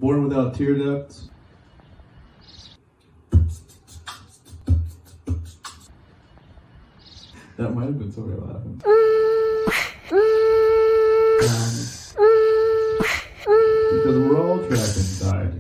Born Without Tear Ducts. That might have been somebody laughing. Because we're all trapped inside.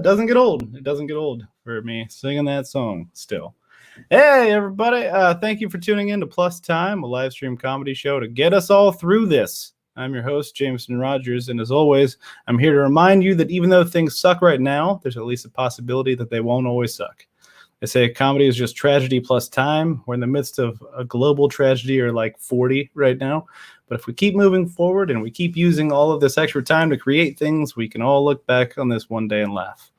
Doesn't get old. It doesn't get old for me singing that song still. Hey, everybody. Thank you for tuning in to Plus Time, a live stream comedy show to get us all through this. I'm your host, Jameson Rogers, and as always, I'm here to remind you that even though things suck right now, there's at least a possibility that they won't always suck. They say comedy is just tragedy plus time. We're in the midst of a global tragedy, or like 40 right now. But if we keep moving forward and we keep using all of this extra time to create things, we can all look back on this one day and laugh.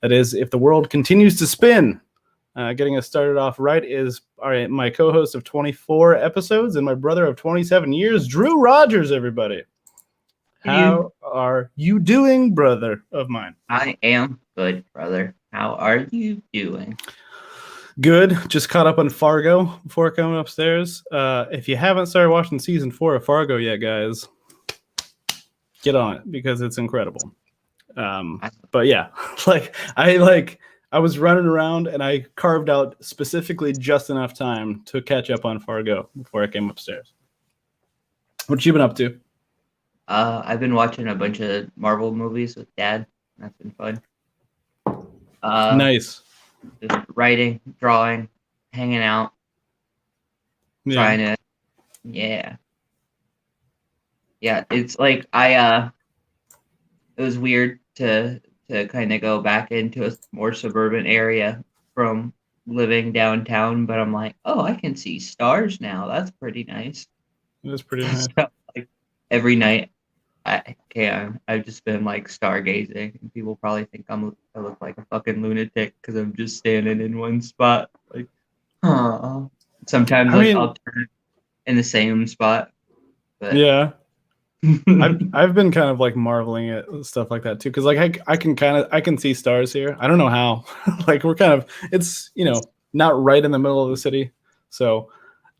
That is, if the world continues to spin. Getting us started off right is my co-host of 24 episodes and my brother of 27 years, Drew Rogers, everybody. How are you doing, brother of mine? I am good, brother. How are you doing? Good. Just caught up on Fargo before coming upstairs. If you haven't started watching season 4 of Fargo yet, guys, get on it because it's incredible. But yeah, I was running around and I carved out specifically just enough time to catch up on Fargo before I came upstairs. What you been up to? I've been watching a bunch of Marvel movies with Dad. That's been fun. Nice. Just writing, drawing, hanging out, trying to, yeah. It's like it was weird to kind of go back into a more suburban area from living downtown, but I'm like, oh, I can see stars now. That's pretty nice. It is pretty nice. So, like, every night, I've just been like stargazing, and people probably think I look like a fucking lunatic because I'm just standing in one spot. Like, sometimes I'll turn in the same spot. But yeah. I've been kind of like marveling at stuff like that too, because like I can see stars here. I don't know how. Like we're kind of, it's not right in the middle of the city, so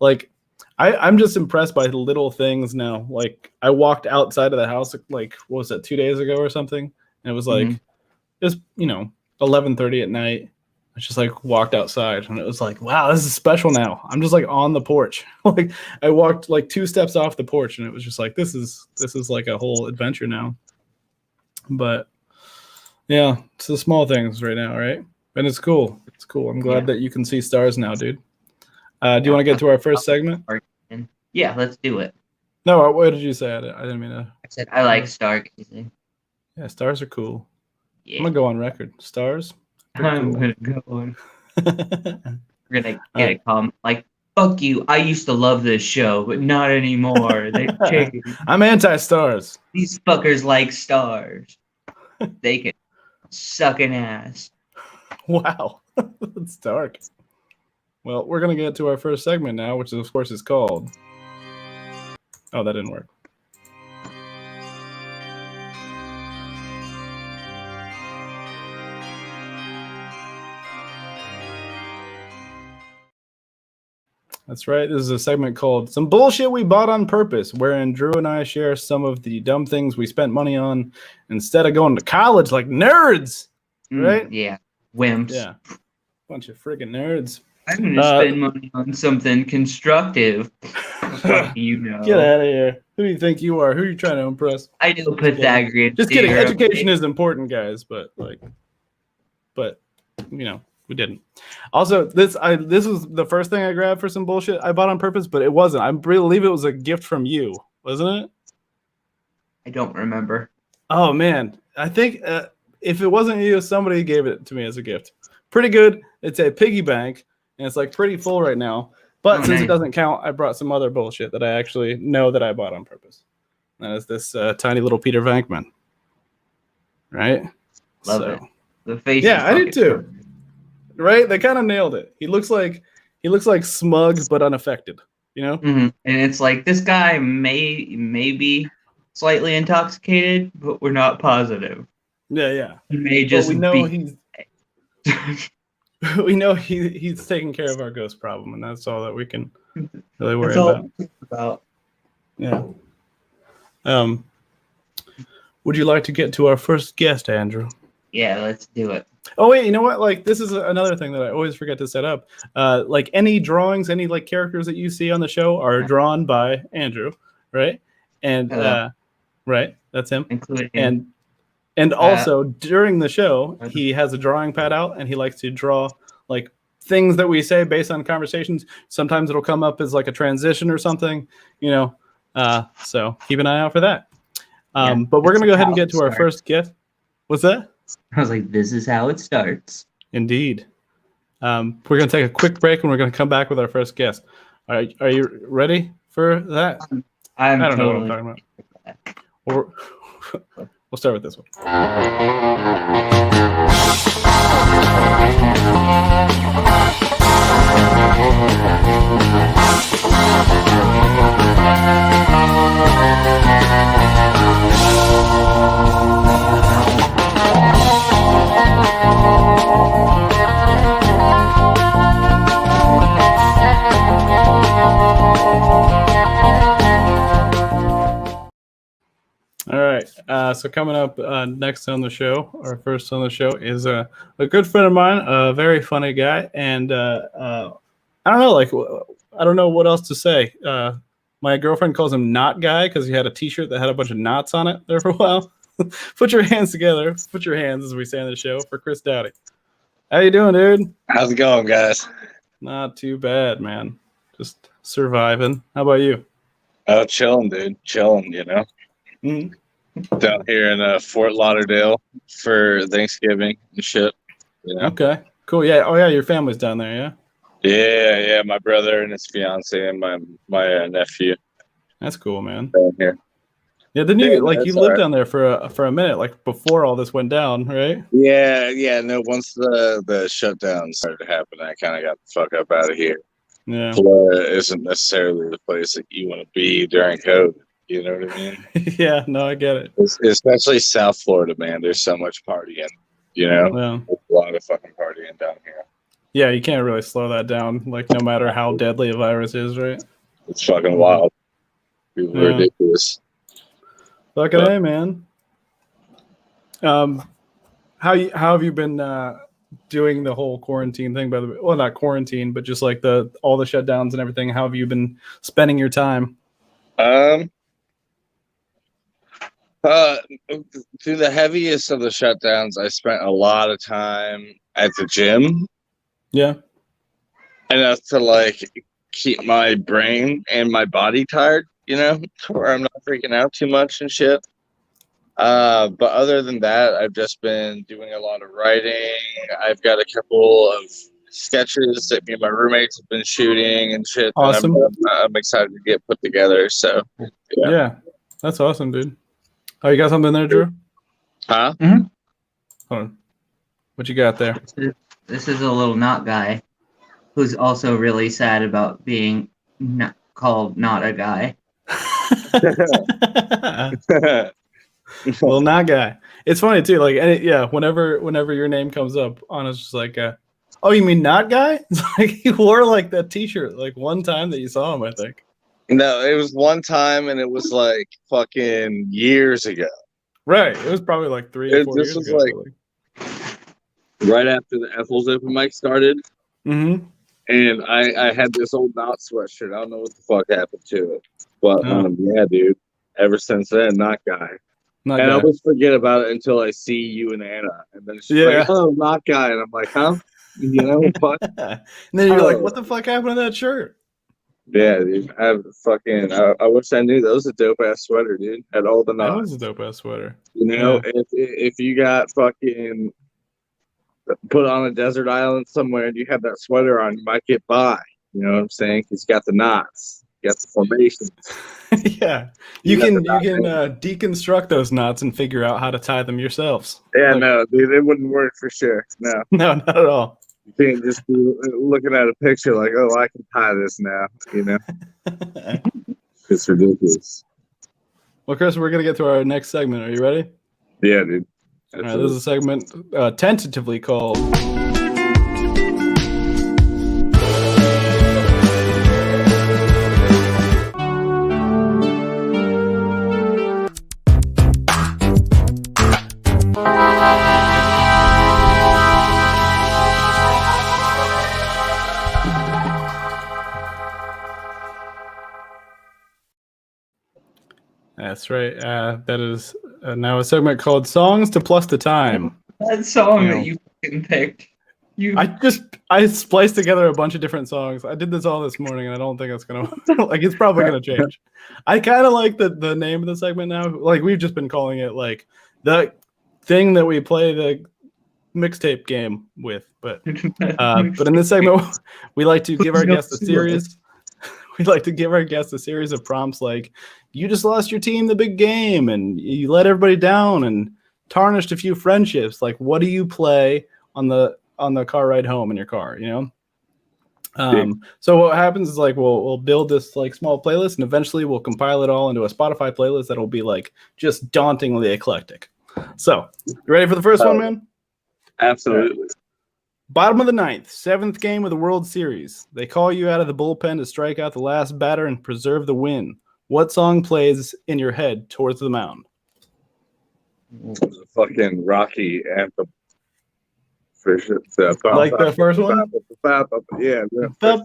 like I'm just impressed by little things now. Like I walked outside of the house like what was it 2 days ago or something, and it was like just 11:30 at night. I just like walked outside and it was like, wow, this is special now. I'm just like on the porch. Like I walked like 2 steps off the porch and it was just like, this is like a whole adventure now. But yeah, it's the small things right now, right? And it's cool. It's cool. I'm glad that you can see stars now, dude. Do you want to get to our first segment? Yeah, let's do it. No, what did you say? I didn't mean to. I said I like stargazing. Yeah, stars are cool. Yeah. I'm going to go on record. Stars. I'm gonna go on. We're gonna get a comment like, fuck you, I used to love this show, but not anymore. They've changed. I'm anti-stars. These fuckers like stars. They can suck an ass. Wow. That's dark. Well, we're gonna get to our first segment now, which of course is called... Oh, that didn't work. That's right. This is a segment called Some Bullshit We Bought on Purpose, wherein Drew and I share some of the dumb things we spent money on instead of going to college like nerds. Right? Yeah. Wimps. Yeah. Bunch of friggin' nerds. I'm going to spend money on something constructive. What do you know? Get out of here. Who do you think you are? Who are you trying to impress? I know Pythagorean. Just kidding. Education is important, guys, but we didn't. Also, this was the first thing I grabbed for some bullshit I bought on purpose, but it wasn't. I believe it was a gift from you, wasn't it? I don't remember. Oh man, I think if it wasn't you, somebody gave it to me as a gift. Pretty good. It's a piggy bank, and it's like pretty full right now. But since it doesn't count, I brought some other bullshit that I actually know that I bought on purpose. That is this tiny little Peter Venkman. right? Love it. The face. Yeah, is I did fucking too. perfect. Right? They kind of nailed it. He looks like smug but unaffected. You know? And it's like this guy may be slightly intoxicated, but we're not positive. Yeah. He may But just we know be. he's taking care of our ghost problem, and that's all that we can really worry That's all about. it's about. Yeah. Would you like to get to our first guest, Andrew? Yeah, let's do it. Oh wait, you know what? Like this is another thing that I always forget to set up. Like any drawings, any like characters that you see on the show are drawn by Andrew, right? And right, that's him. Including and also during the show, he has a drawing pad out, and he likes to draw like things that we say based on conversations. Sometimes it'll come up as like a transition or something, you know. So keep an eye out for that. But we're gonna go ahead and get to our first guest. What's that? I was like, this is how it starts. Indeed. We're going to take a quick break, and we're going to come back with our first guest. Are you ready for that? I don't know what I'm talking about. We'll start with this one. All right. So coming up next on the show, our first on the show, is a good friend of mine, a very funny guy, and I don't know, like I don't know what else to say. My girlfriend calls him Knot Guy because he had a T-shirt that had a bunch of knots on it there for a while. Put your hands together. Put your hands, as we say on the show, for Chris Dowdy. How you doing, dude? How's it going, guys? Not too bad, man. Just surviving. How about you? Oh, chilling, dude. Chilling, you know. Mm-hmm. Down here in Fort Lauderdale for Thanksgiving and shit. You know? Okay, cool. Yeah. Oh, yeah. Your family's down there, yeah. Yeah. My brother and his fiance and my nephew. That's cool, man. Down here. Yeah. Didn't you you lived right. down there for a minute, like before all this went down, right? Yeah. No, once the shutdown started to happen, I kind of got the fuck up out of here. Yeah. Florida isn't necessarily the place that you want to be during COVID. You know what I mean? Yeah, no, I get it. Especially South Florida, man. There's so much partying, you know? Yeah. There's a lot of fucking partying down here. Yeah, you can't really slow that down, like no matter how deadly a virus is, right? It's fucking wild. People are ridiculous. Fucking A, man. How have you been doing the whole quarantine thing, by the way? Well, not quarantine, but just like all the shutdowns and everything. How have you been spending your time? Through the heaviest of the shutdowns, I spent a lot of time at the gym. Yeah. Enough to like keep my brain and my body tired, you know, where I'm not freaking out too much and shit. But other than that, I've just been doing a lot of writing. I've got a couple of sketches that me and my roommates have been shooting and shit. Awesome. I'm excited to get put together. So yeah, that's awesome, dude. Oh, you got something there, Drew? Huh? Mm-hmm. Hold on. What you got there? This is a little Knot Guy who's also really sad about being called not a guy. Well, Knot Guy. It's funny too. Like, whenever your name comes up, Anna's just like, "Oh, you mean Knot Guy?" It's like he wore like that T-shirt like one time that you saw him, I think. No, it was one time, and it was like fucking years ago. Right. It was probably like 3 or 4 years ago. Right after the Ethel's open mic started. Mm-hmm. And I had this old Knot sweatshirt. I don't know what the fuck happened to it. But yeah, dude. Ever since then, Knot Guy. I always forget about it until I see you and Anna. And then she's like, "Oh, Knot Guy." And I'm like, "Huh?" You know what? And then you're like, "What the fuck happened to that shirt?" Yeah, dude. I wish I knew that was a dope ass sweater, dude. Had all the knots. That was a dope ass sweater. You know, if you got fucking put on a desert island somewhere and you have that sweater on, you might get by. You know what I'm saying? He's got the knots. got the formations. Yeah, you can deconstruct those knots and figure out how to tie them yourselves. Yeah, Like, no, dude, it wouldn't work for sure. No, no, not at all. you can't just be looking at a picture like, oh, I can tie this now. You know, it's ridiculous. Well, Chris, we're gonna get to our next segment. Are you ready? Yeah, dude. All right, this is a segment tentatively called. That's right. That is now a segment called "Songs to Plus the Time." That song You know. that you fucking picked. I spliced together a bunch of different songs. I did this all this morning, and I don't think it's gonna like. It's probably gonna change. I kind of like the name of the segment now. Like we've just been calling it like the thing that we play the mixtape game with. But in this segment, we like to give our guests a series. We like to give our guests a series of prompts like, you just lost your team the big game and you let everybody down and tarnished a few friendships. Like, what do you play on the car ride home in your car, you know? So what happens is like, we'll build this like small playlist and eventually we'll compile it all into a Spotify playlist that'll be like just dauntingly eclectic. So you ready for the first one, man? Absolutely. Bottom of the ninth, seventh game of the World Series. They call you out of the bullpen to strike out the last batter and preserve the win. What song plays in your head towards the mound? The fucking Rocky anthem. For sure. Like the first one? Yeah. That's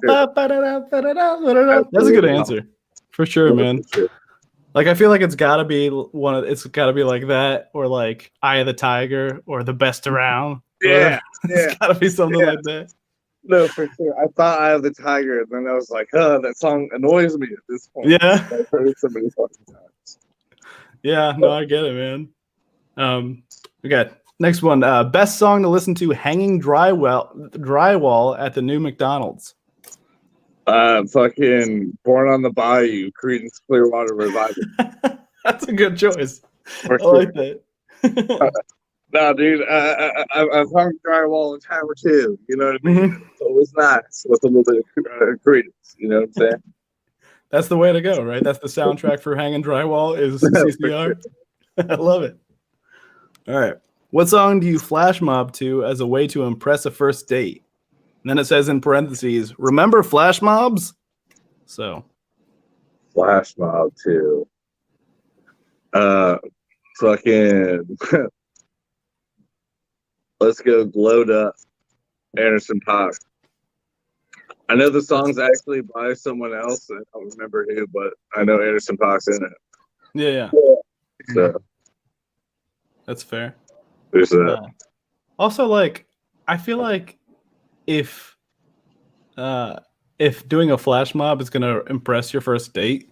a good answer. For sure, man. Like, I feel like it's got to be it's got to be like that or like Eye of the Tiger or The Best Around. Yeah. It's got to be something like that. No, for sure. I thought Eye of the Tiger, and then I was like, that song annoys me at this point. Yeah. I've heard it so many fucking times. Yeah, no, I get it, man. Okay, next one. Best song to listen to hanging drywall at the new McDonald's. Fucking Born on the Bayou, Creedence Clearwater Revival. That's a good choice. For I sure. like that. No, dude, I've hung drywall in Tower too. You know what I mean? Mhm. So it was nice with a little bit of Creedence. You know what I'm saying? That's the way to go, right? That's the soundtrack for hanging drywall is CCR. I love it. All right. What song do you flash mob to as a way to impress a first date? And then it says in parentheses, remember flash mobs? So. Flash mob too. Fucking. Let's go Glowed Up, Anderson .Paak. I know the song's actually by someone else. I don't remember who, but I know Anderson .Paak's in it. Yeah. So That's fair. there's that. Also, like, I feel like if doing a flash mob is gonna impress your first date,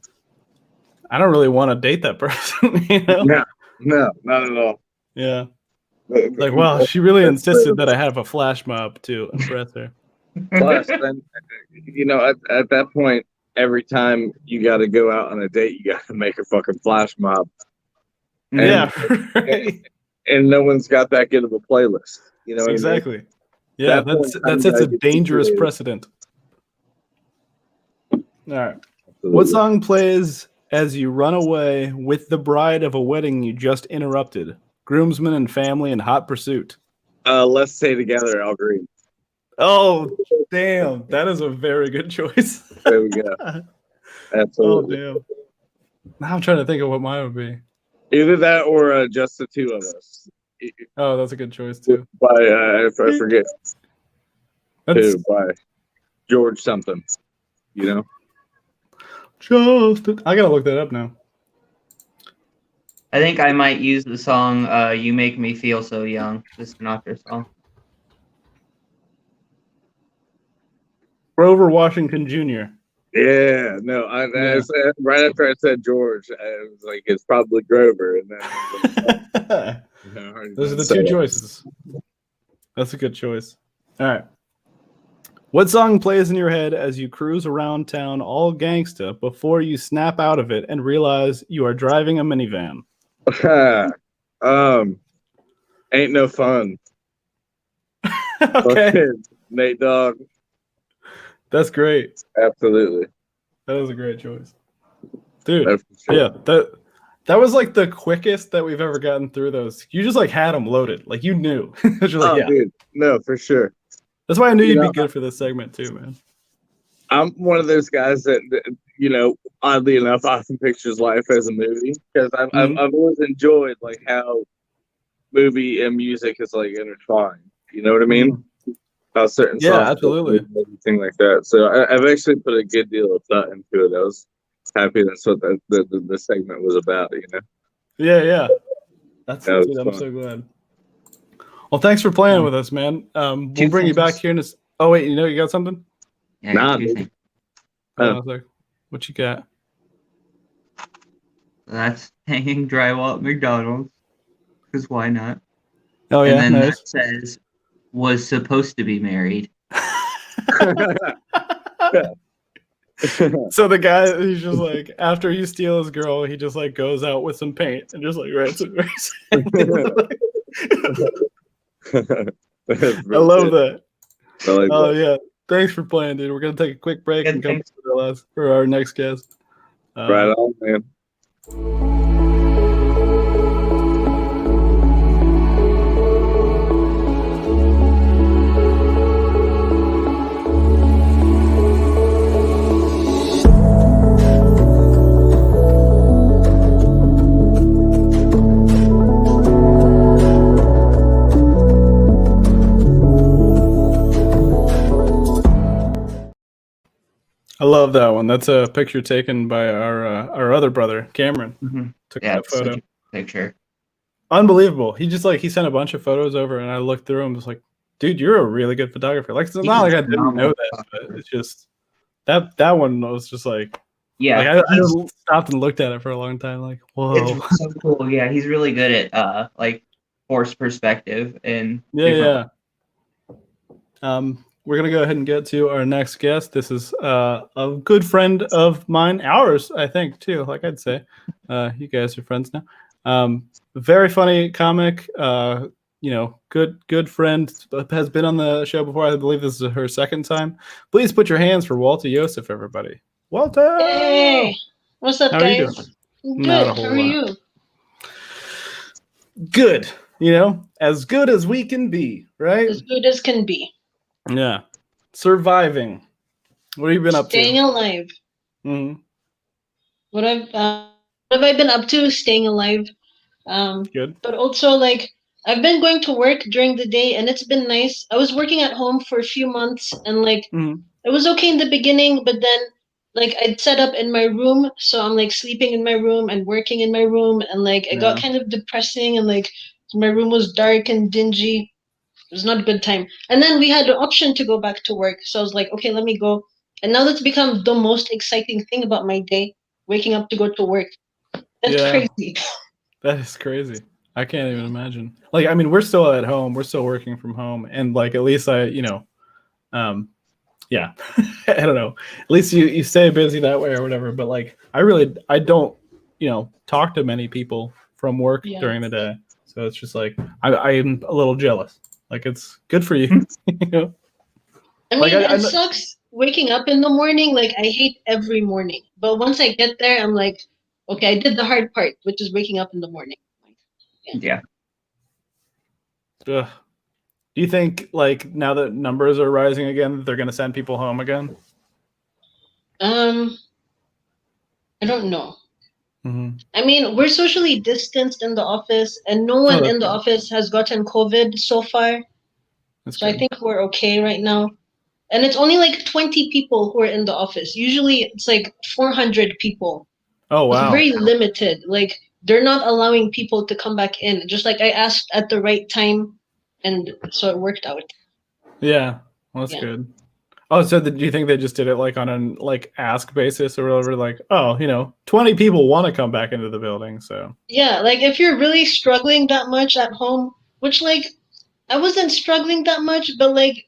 I don't really want to date that person. You know? No, not at all. Yeah. Like, well, she really insisted that I have a flash mob to impress her. Plus, then, you know, at that point, every time you got to go out on a date, you got to make a fucking flash mob. And, Yeah, right. and no one's got that good of a playlist. You know what Exactly. I mean? Yeah, That that sets a dangerous precedent. All right. What song plays as you run away with the bride of a wedding you just interrupted? Groomsmen and family in hot pursuit. Let's Stay Together, Al Green. Oh, damn. That is a very good choice. There we go. Absolutely. Oh, damn. Now I'm trying to think of what mine would be. Either that or Just the Two of Us. Oh, that's a good choice, too. By, I forget That's who, by George something. You know? I gotta look that up now. I think I might use the song You Make Me Feel So Young, the Sinatra song. Grover Washington Jr. Yeah, no, I said, right after I said George, I was like, it's probably Grover. And then Those are the two choices. That's a good choice. All right. What song plays in your head as you cruise around town all gangsta before you snap out of it and realize you are driving a minivan? Ain't no fun. Okay, Fucking Nate Dogg. that's great. Absolutely. That was a great choice, dude. That's for sure. Yeah, that was like the quickest that we've ever gotten through those. You just like had them loaded, like you knew. You're like, Oh, yeah. dude. No, for sure. That's why I knew You you'd know, be good for this segment too, man. I'm one of those guys that oddly enough, often pictures life as a movie because Mhm. I've always enjoyed like how movie and music is like intertwined. You know what I mean? How certain Yeah, songs, absolutely. and everything like that. So I've actually put a good deal of thought into it. I was happy that's what the segment was about. You know, Yeah. That's that dude, was I'm fun. so glad. Well, thanks for playing with us, man. We'll Two bring you back things. here in a. Oh wait, you got something? Yeah, Nah, two dude. things. Hold on a sec. What you got? That's hanging drywall at McDonald's. Because why not? Oh And yeah, then nice. that says, was supposed to be married. So the guy, he's just like, after he steals his girl, he just like goes out with some paint and just like writes it. I love that. I like Oh that. yeah, thanks for playing, dude. We're gonna take a quick break Good, and come thanks. for our next guest. Right on, man. I love that one. That's a picture taken by our other brother, Cameron. Mm-hmm. Took Yeah, that it's such photo. a picture. Unbelievable. He just like he sent a bunch of photos over, and I looked through them. Was like, dude, you're a really good photographer. Like it's He's not a like I didn't know phenomenal that, but photographer. it's just that one was just like Yeah, I he's, stopped and looked at it for a long time. Like, whoa. it's so cool. Yeah, he's really good at like forced perspective and Yeah. We're gonna go ahead and get to our next guest. This is a good friend of mine, ours, I think, too. Like I'd say, you guys are friends now. Very funny comic. Good friend. Has been on the show before. I believe this is her second time. Please put your hands for Walter Yosef, everybody. Walter. Hey, what's up, How are you guys? doing? Good. Not a How whole are lot. you? Good. As good as we can be, right? As good as can be. Yeah. Surviving. What have you been up to? Staying alive. Mhm. What have I been up to? Staying alive. Good. But also like I've been going to work during the day, and it's been nice. I was working at home for a few months, and like Mhm. it was okay in the beginning, but then like I'd set up in my room, so I'm like sleeping in my room and working in my room, and like it got Yeah. kind of depressing, and like my room was dark and dingy. It was not a good time. And then we had the option to go back to work. So I was like, okay, let me go. And now that's become the most exciting thing about my day, waking up to go to work. That's Yeah. crazy. That is crazy. I can't even imagine. Like, I mean, we're still at home. We're still working from home. And like, at least yeah, I don't know. At least you stay busy that way or whatever. But like, I don't, talk to many people from work Yeah. during the day. So it's just like, I'm a little jealous. Like, it's good for you. I mean, Like, it sucks waking up in the morning. Like, I hate every morning. But once I get there, I'm like, okay, I did the hard part, which is waking up in the morning. Yeah. Ugh. Do you think like now that numbers are rising again, they're going to send people home again? I don't know. Mm-hmm. I mean, we're socially distanced in the office, and no one that's in the good. office has gotten COVID so far. That's So I good. think we're okay right now. And it's only like 20 people who are in the office. Usually it's like 400 people. Oh It's wow. very limited. Like they're not allowing people to come back in. Just like I asked at the right time, and so it worked out. Yeah, well, that's Yeah. good. Oh, so do you think they just did it like on an like ask basis or whatever? Like, oh, 20 people want to come back into the building, so Yeah, like if you're really struggling that much at home, which like I wasn't struggling that much, but like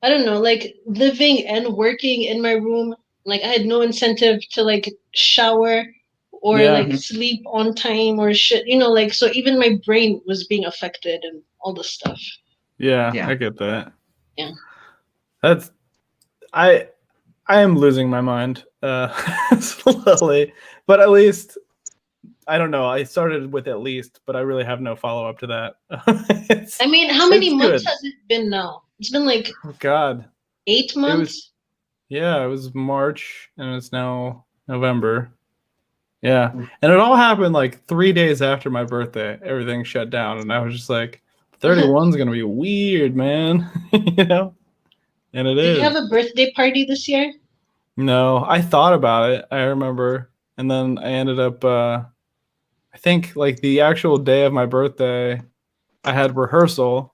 I don't know, like living and working in my room. Like I had no incentive to like shower or Yeah. like sleep on time or shit. You know, like so even my brain was being affected and all this stuff. Yeah, Yeah. I get that. Yeah. That's I am losing my mind slowly, but at least I don't know. I started with at least, but I really have no follow up to that. I mean, how many it's months good. has it been now? It's been like Oh God, 8 it months. was it was March and it's now November. Yeah, and it all happened like 3 days after my birthday. Everything shut down, and I was just like, 31 is gonna be weird, man. You know, and it Did you have is. a birthday party this year? No, I thought about it. I remember, and then I ended up. I think like the actual day of my birthday, I had rehearsal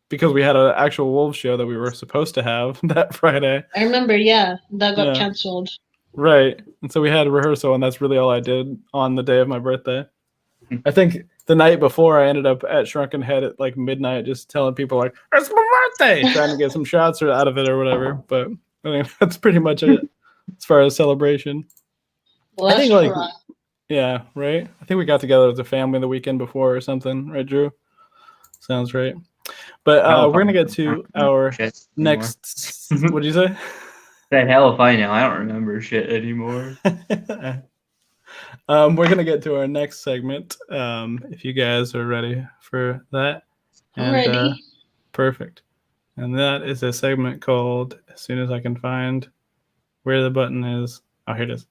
because we had an actual Wolves show that we were supposed to have that Friday. I remember, yeah, that got Yeah. canceled. Right. And so we had rehearsal, and that's really all I did on the day of my birthday. I think the night before I ended up at Shrunken Head at like midnight, just telling people like, it's my birthday, trying to get some shots or out of it or whatever. But I mean, that's pretty much it as far as celebration. I think like, yeah, right. I think we got together as a family the weekend before or something, right, Drew? Sounds right. But Hell if we're I gonna get know. I to don't remember our shit anymore. next. What'd you say? Said hell if I know. I don't remember shit anymore. We're gonna get to our next segment. If you guys are ready for that, I'm ready. Perfect. And that is a segment called. As soon as I can find where the button is. Oh, here it is.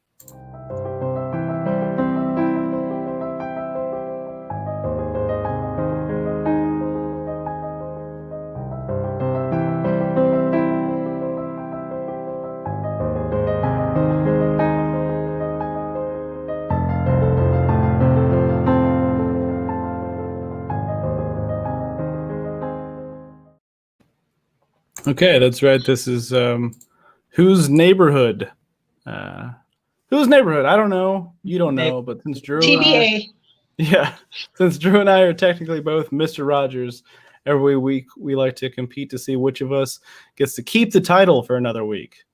Okay, that's right. This is Whose Neighborhood? Whose Neighborhood? I don't know. You don't know, but since Drew and I, TBA. since Drew and I are technically both Mr. Rogers, every week we like to compete to see which of us gets to keep the title for another week.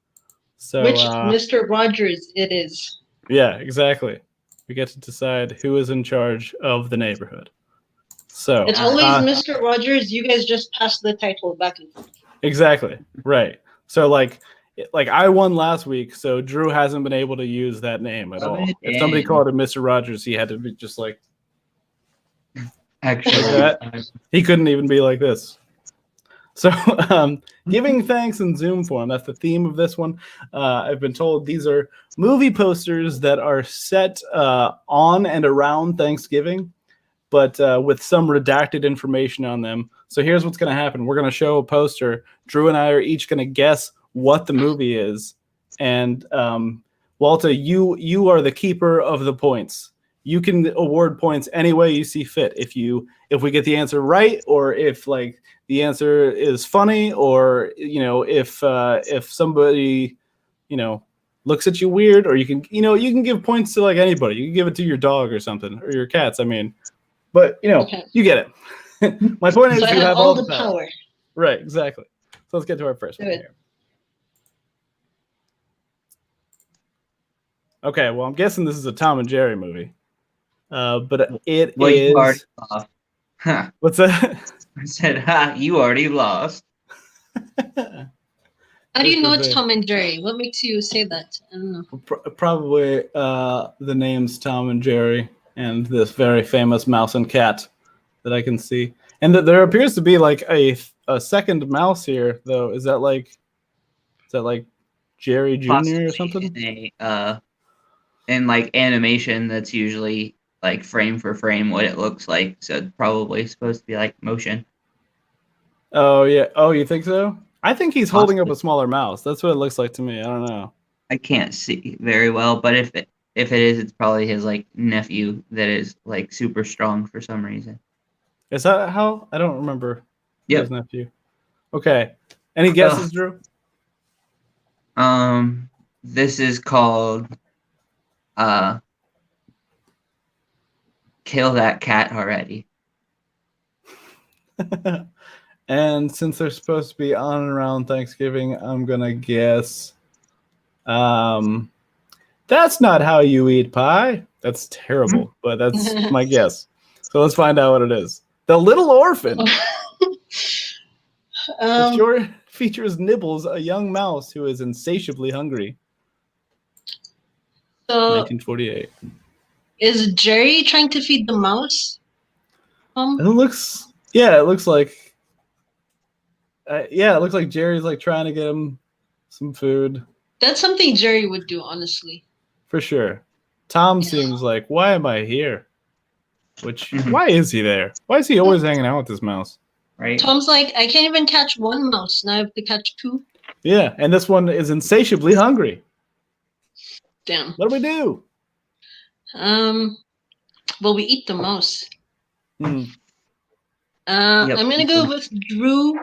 So Which Mr. Rogers it is. yeah, exactly. We get to decide who is in charge of the neighborhood. So It's always Mr. Rogers. You guys just pass the title back and forth. Exactly. Right. So like I won last week, so Drew hasn't been able to use that name at all. If somebody called him Mr. Rogers, he had to be just like Actually, that. He couldn't even be like this. So giving thanks in Zoom form, that's the theme of this one. I've been told these are movie posters that are set on and around Thanksgiving, but with some redacted information on them. So here's what's going to happen. We're going to show a poster. Drew and I are each going to guess what the movie is. And Walter, you are the keeper of the points. You can award points any way you see fit. If we get the answer right, or if like the answer is funny, or if somebody looks at you weird, or you can give points to like anybody. You can give it to your dog or something, or your cats. I mean, but you get it. My point is, so you I have all the power. Right, exactly. So let's get to our first one here. Okay, well, I'm guessing this is a Tom and Jerry movie, but it well, is. You already lost. Huh. What's that? I said, "Ha! You already lost." How do you know it's Tom and Jerry? What makes you say that? I don't know. Probably the names Tom and Jerry and this very famous mouse and cat that I can see. And there appears to be like a second mouse here, though. Is that like Jerry Jr. Possibly or something? In like animation, that's usually like frame for frame what it looks like. So it's probably supposed to be like motion. Oh yeah. Oh, you think so? I think he's holding up a smaller mouse. That's what it looks like to me. I don't know. I can't see very well, but if it is, it's probably his like nephew that is like super strong for some reason. Is that how? I don't remember. Yep. His nephew. Okay. Any guesses, Drew? This is called Kill That Cat Already. And since they're supposed to be on and around Thanksgiving, I'm gonna guess. That's not how you eat pie. That's terrible, but that's my guess. So let's find out what it is. The Little Orphan. The short features Nibbles, a young mouse who is insatiably hungry. So 1948. is Jerry trying to feed the mouse? It looks like it looks like Jerry's like trying to get him some food. That's something Jerry would do, honestly. For sure. Tom seems like, why am I here? Why is he there? Why is he always hanging out with this mouse? Right. Tom's like, I can't even catch one mouse. Now I have to catch two. Yeah, and this one is insatiably hungry. Damn. What do we do? Well, we eat the mouse. Hmm. Yep. I'm gonna go with Drew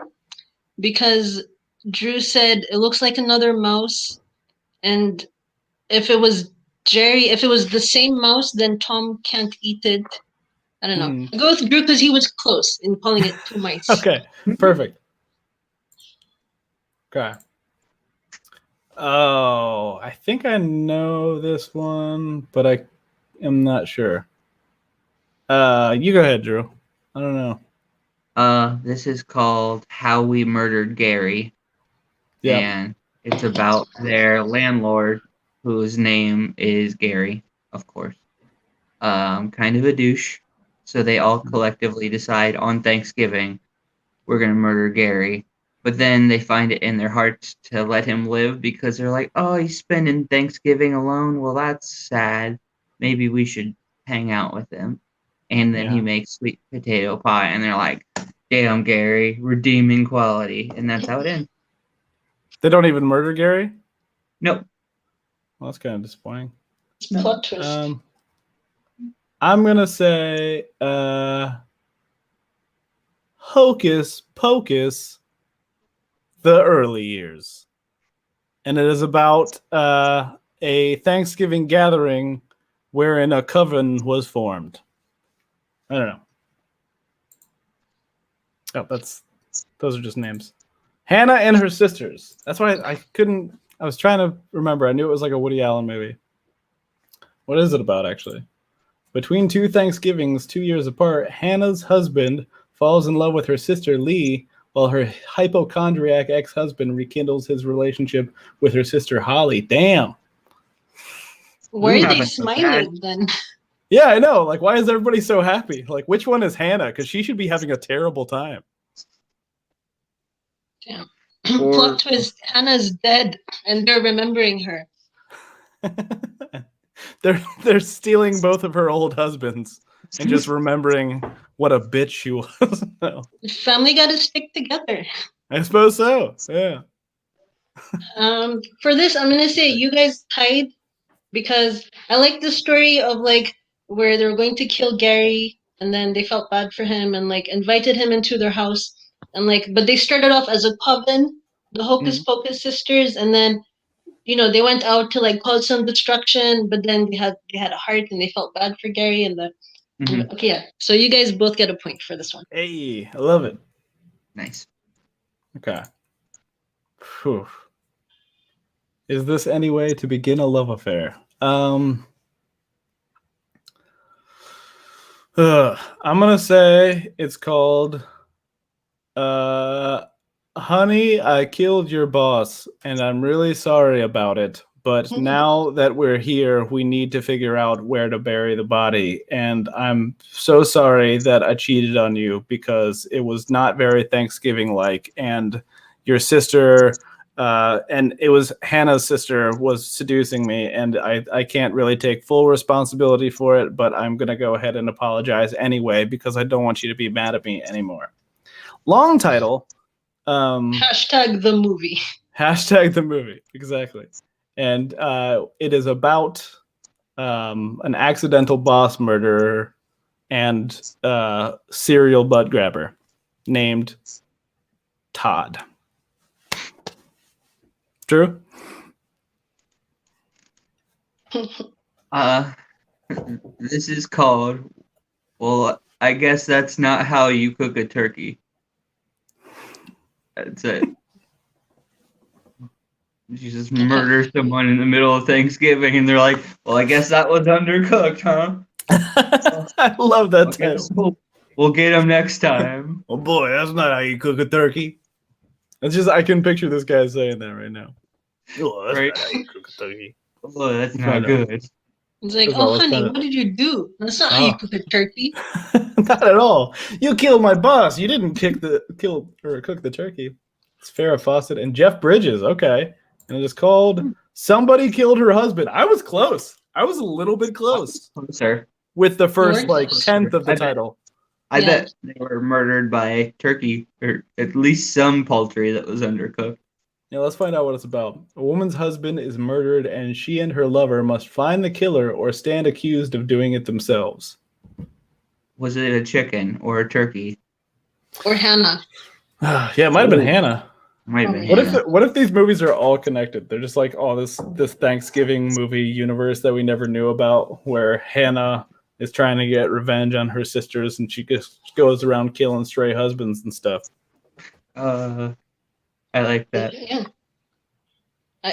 because Drew said it looks like another mouse, and if it was Jerry, if it was the same mouse, then Tom can't eat it. I don't know. I'll go with Drew because he was close in calling it two mice. Okay, perfect. Okay. Oh, I think I know this one, but I am not sure. You go ahead, Drew. I don't know. This is called How We Murdered Gary. Yeah. And it's about their landlord, whose name is Gary, of course. Kind of a douche. So they all collectively decide on Thanksgiving, we're going to murder Gary. But then they find it in their hearts to let him live because they're like, oh, he's spending Thanksgiving alone. Well, that's sad. Maybe we should hang out with him. And then he makes sweet potato pie. And they're like, damn, Gary, redeeming quality. And that's how it ends. They don't even murder Gary? Nope. Well, that's kind of disappointing. Plot twist. I'm going to say Hocus Pocus, The Early Years. And it is about a Thanksgiving gathering wherein a coven was formed. I don't know. Oh, those are just names. Hannah and Her Sisters. That's why I was trying to remember. I knew it was like a Woody Allen movie. What is it about, actually? Between two Thanksgivings, 2 years apart, Hannah's husband falls in love with her sister Lee, while her hypochondriac ex-husband rekindles his relationship with her sister Holly. Damn. Why are they Not so smiling then? Yeah, I know. Like, why is everybody so happy? Like, which one is Hannah? Because she should be having a terrible time. Damn. Plot twist, Hannah's dead and they're remembering her. They're stealing both of her old husbands and just remembering what a bitch she was. No. Family gotta stick together. I suppose so. Yeah. For this, I'm gonna say you guys tied because I like the story of like where they were going to kill Gary and then they felt bad for him and like invited him into their house and like, but they started off as a coven, the Hocus Pocus sisters, and then they went out to like cause some destruction, but then they had a heart and they felt bad for Gary and the. Okay, yeah. So you guys both get a point for this one. Hey, I love it. Nice. Okay. Whew. Is this any way to begin a love affair? I'm gonna say it's called Honey, I killed your boss, and I'm really sorry about it. But now that we're here, we need to figure out where to bury the body. And I'm so sorry that I cheated on you because it was not very Thanksgiving-like. And your sister, and it was Hannah's sister, was seducing me. And I can't really take full responsibility for it, but I'm going to go ahead and apologize anyway because I don't want you to be mad at me anymore. Long title. Hashtag the movie. Hashtag the movie, exactly. And it is about an accidental boss murderer and serial butt grabber named Todd. Drew? This is called, well, I guess that's not how you cook a turkey. That's it. You just murder someone in the middle of Thanksgiving, and they're like, "Well, I guess that was undercooked, huh? I love that I title. guess we'll get him next time." Oh boy, that's not how you cook a turkey. It's just I can picture this guy saying that right now. Oh, that's Right. not how you cook a turkey. Oh, that's I not know. good. It's like, That's oh, all it's honey, kinda- what did you do? That's not how you Oh. cook a turkey. Not at all. You killed my boss. You didn't cook the turkey. It's Farrah Fawcett and Jeff Bridges. Okay, and it is called "Somebody Killed Her Husband." I was close. I was a little bit close Closer. with the first were like close. 10th of the I bet. title. I Yeah. bet they were murdered by turkey, or at least some poultry that was undercooked. Yeah, let's find out what it's about. A woman's husband is murdered, and she and her lover must find the killer or stand accused of doing it themselves. Was it a chicken or a turkey? Or Hannah. Yeah, it might have been Ooh. Hannah. Might have Oh, been. What yeah. if these movies are all connected? They're just like, oh, this Thanksgiving movie universe that we never knew about, where Hannah is trying to get revenge on her sisters, and she just goes around killing stray husbands and stuff. I like that. Yeah.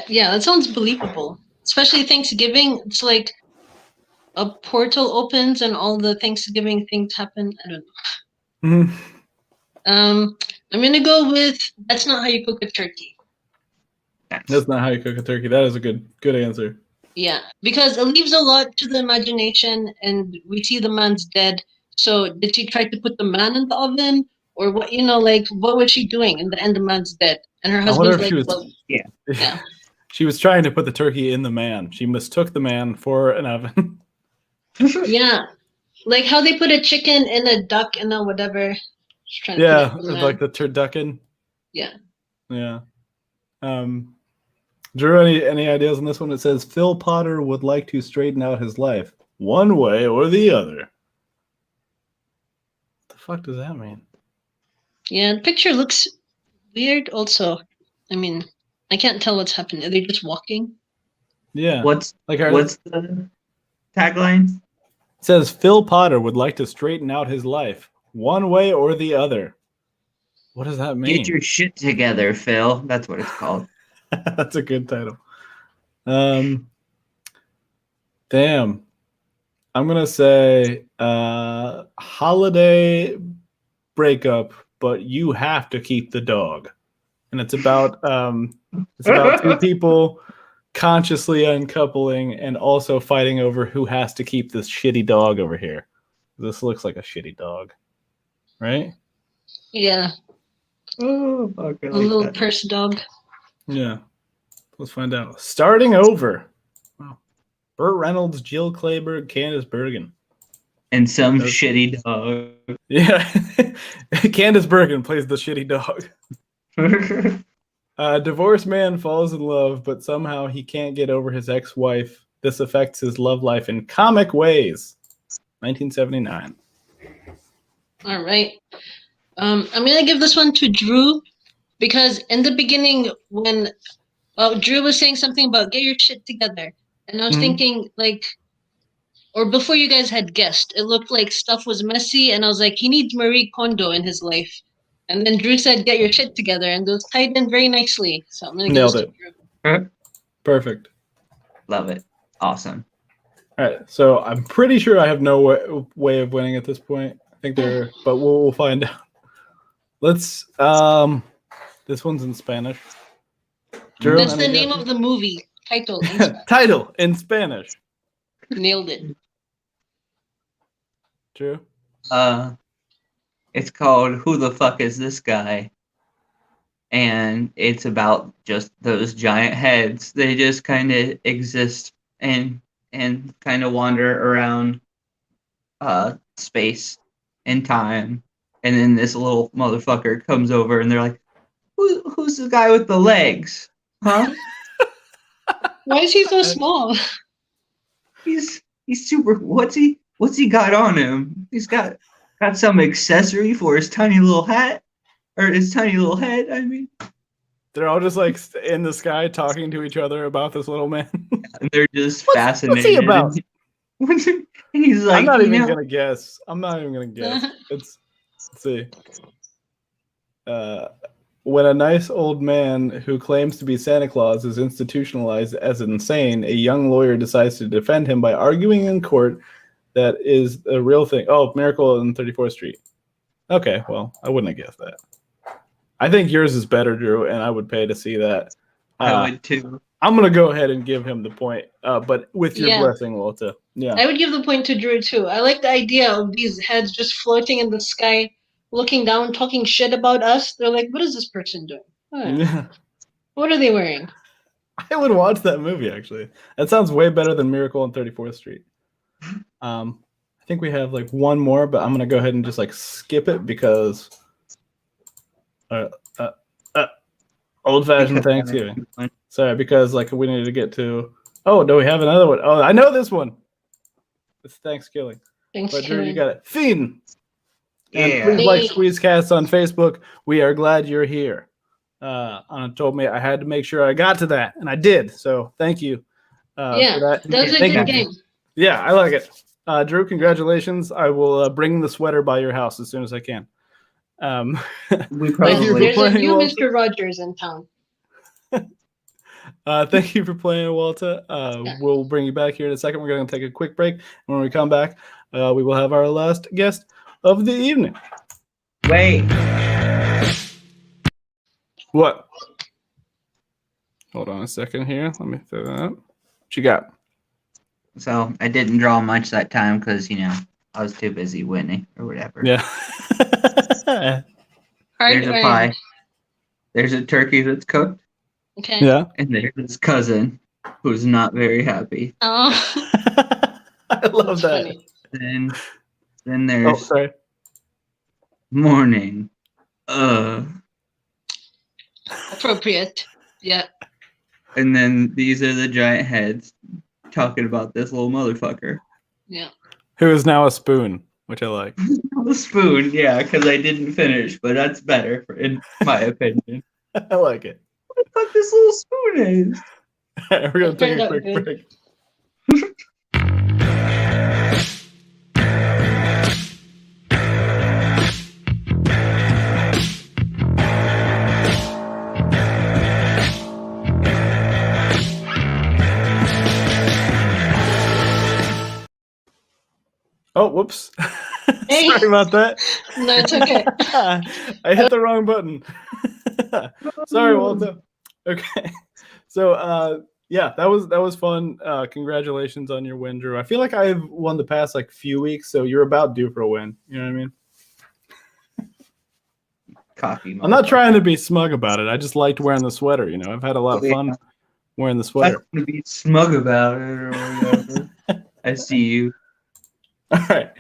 Yeah, that sounds believable. Especially Thanksgiving. It's like a portal opens and all the Thanksgiving things happen. I don't know. Mhm. I'm gonna go with that's not how you cook a turkey. That's not how you cook a turkey. That is a good answer. Yeah, because it leaves a lot to the imagination, and we see the man's dead. So did she try to put the man in the oven, or what? You know, like what was she doing? In the end, the man's dead, and her I wonder husband's if she like, was. well, yeah. She was trying to put the turkey in the man. She mistook the man for an oven. yeah, like how they put a chicken in a duck and then whatever. Just trying to put Yeah, it in the it's man. like the turducken. Yeah. Yeah. Drew, any ideas on this one? It says Phil Potter would like to straighten out his life one way or the other. What the fuck does that mean? Yeah, the picture looks weird. Also, I mean, I can't tell what's happening. Are they just walking? Yeah. What's Like what's the tagline? It says Phil Potter would like to straighten out his life one way or the other. What does that mean? Get your shit together, Phil. That's what it's called. That's a good title. Damn. I'm gonna say holiday breakup, but you have to keep the dog. And it's about two people consciously uncoupling and also fighting over who has to keep this shitty dog over here. This looks like a shitty dog, right? Yeah, Oh, fuck, I a like little that. purse dog. Yeah. Let's find out. Starting over. Wow. Burt Reynolds, Jill Clayburgh, Candice Bergen. And some That's- shitty dog. Yeah. Candice Bergen plays the shitty dog. A divorced man falls in love, but somehow he can't get over his ex-wife. This affects his love life in comic ways. 1979. All right. I'm gonna give this one to Drew because in the beginning, when Drew was saying something about get your shit together, and I was Mhm. thinking like, or before you guys had guessed, it looked like stuff was messy, and I was like, he needs Marie Kondo in his life. And then Drew said, get your shit together, and those tied in very nicely. So I'm gonna give Nailed this it. to Drew. Perfect. Love it. Awesome. All right. So I'm pretty sure I have no way of winning at this point. I think they're, but we'll find out. Let's, this one's in Spanish. Drew, That's the any name guesses? of the movie title. in Spanish. Title in Spanish. Nailed it. Drew? It's called Who the Fuck Is This Guy? And it's about just those giant heads. They just kind of exist and kind of wander around space and time. And then this little motherfucker comes over and they're like, who's the guy with the legs? Huh? Why is he so small? He's super. What's he got on him? He's got some accessory for his tiny little hat or his tiny little head. I mean, They're all just like in the sky talking to each other about this little man. and they're just What's fascinated. he about? And he's like, I'm not even know, gonna guess. I'm not even gonna guess. Let's see. when a nice old man who claims to be Santa Claus is institutionalized as insane, a young lawyer decides to defend him by arguing in court that is a real thing. Oh, Miracle on 34th Street. Okay, well, I wouldn't have guessed that. I think yours is better, Drew, and I would pay to see that. I would too. I'm going to go ahead and give him the point, but with your blessing, Walter. Yeah. I would give the point to Drew, too. I like the idea of these heads just floating in the sky, looking down, talking shit about us. They're like, what is this person doing? Yeah. What are they wearing? I would watch that movie, actually. That sounds way better than Miracle on 34th Street. I think we have like one more, but I'm going to go ahead and just like skip it because old-fashioned Thanksgiving. Sorry, because like we needed to get to. Oh, do we have another one? Oh, I know this one. It's Thanksgiving. But Drew, you got it. Fiend. And please like Squeezecast on Facebook. We are glad you're here. Anna told me I had to make sure I got to that, and I did. So thank you for that. That's a good game. Yeah, I like it. Drew, congratulations. I will bring the sweater by your house as soon as I can. We probably There's a new Mr. Rogers in town. Thank you for playing, Walter. We'll bring you back here in a second. We're going to take a quick break. When we come back, we will have our last guest of the evening. Wait. What? Hold on a second here. Let me throw that up. What you got? So I didn't draw much that time because, I was too busy winning or whatever. Yeah. There's a pie. There's a turkey that's cooked. Okay. Yeah. And there's his cousin who's not very happy. Oh. I love that. Funny. Then there's sorry. morning. Appropriate. Yeah. And then these are the giant heads talking about this little motherfucker. Yeah. Who is now a spoon, which I like. A spoon, yeah, because I didn't finish, but that's better, in my opinion. I like it. What the fuck this little spoon is? We're going to take a quick break. Oh, whoops. Hey. Sorry about that. No, it's okay. I hit the wrong button. Sorry, Walter. Okay. So, yeah, that was fun. Congratulations on your win, Drew. I feel like I've won the past like few weeks, so you're about due for a win. You know what I mean? Coffee. I'm not trying to be smug about it. I just liked wearing the sweater. I've had a lot of fun wearing the I'm sweater. not going to be smug about it or whatever. I see you. All right.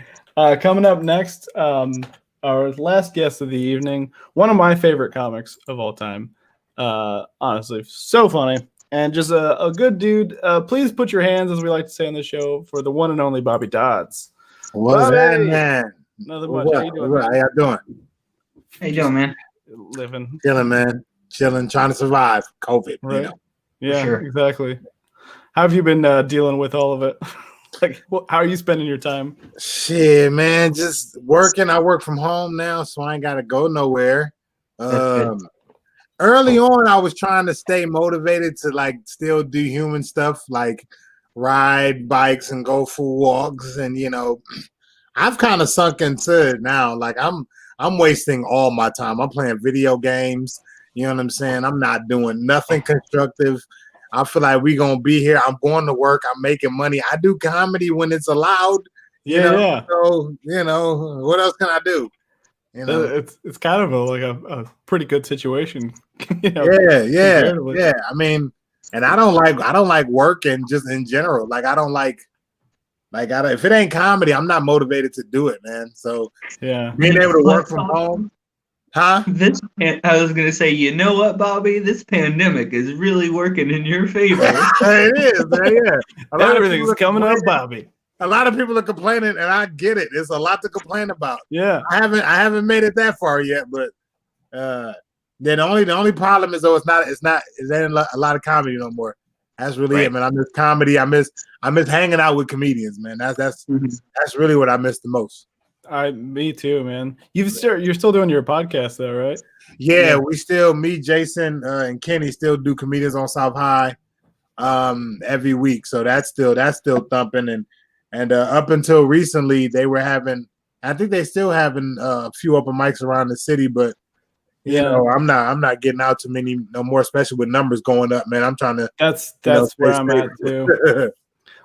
Coming up next, our last guest of the evening, one of my favorite comics of all time. Honestly, so funny. And just a good dude. Please put your hands, as we like to say on the show, for the one and only Bobby Dodds. What's that, man? Nothing much. How you doing? How y'all doing? How you doing, man? Living. Chilling, man. Chilling, trying to survive COVID. Right. Yeah, sure. Exactly. How have you been dealing with all of it? Like, how are you spending your time? Shit, man. Just working. I work from home now, so I ain't got to go nowhere. Early on, I was trying to stay motivated to like still do human stuff, like ride bikes and go for walks. And I've kind of sunk into it now. Like I'm wasting all my time. I'm playing video games. You know what I'm saying? I'm not doing nothing constructive. I feel like we gonna be here. I'm going to work. I'm making money. I do comedy when it's allowed. Yeah. So what else can I do? It's kind of a pretty good situation. Yeah. I mean, and I don't like working just in general. Like I don't like if it ain't comedy, I'm not motivated to do it, man. So yeah, being able to work from home. Huh? I was gonna say, you know what, Bobby? This pandemic is really working in your favor. It is, man. Yeah, everything's coming up, Bobby. A lot of people are complaining, and I get it. It's a lot to complain about. Yeah, I haven't made it that far yet, but the only problem is though there ain't a lot of comedy no more. That's really it, man. I miss comedy. I miss hanging out with comedians, man. That's really what I miss the most. Me too, man. You're still doing your podcast though, right? Yeah, we still, me, Jason, and Kenny still do Comedians on South High every week. So that's still thumping, and up until recently they were having, I think they still having a few open mics around the city, but you know, I'm not getting out too many no more, especially with numbers going up, man. I'm trying to That's where I'm at too.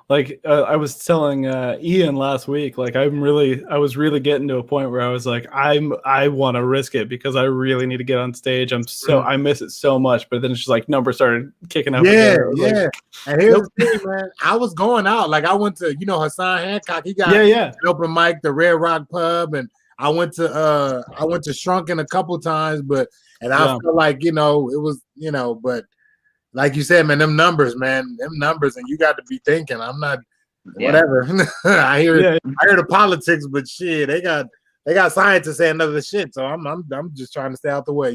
Like I was telling Ian last week, like I was really getting to a point where I was like, I want to risk it because I really need to get on stage. I miss it so much. But then it's just like numbers started kicking up. Yeah. Like, and here's the thing, man. I was going out, like I went to, Hassan Hancock. He got an open mic, the Red Rock Pub, and I went to Shrunken a couple times, and I feel like, it was, but like you said, man, them numbers, and you got to be thinking. I'm not whatever. I hear the politics, but shit, they got scientists saying other shit. So I'm just trying to stay out the way,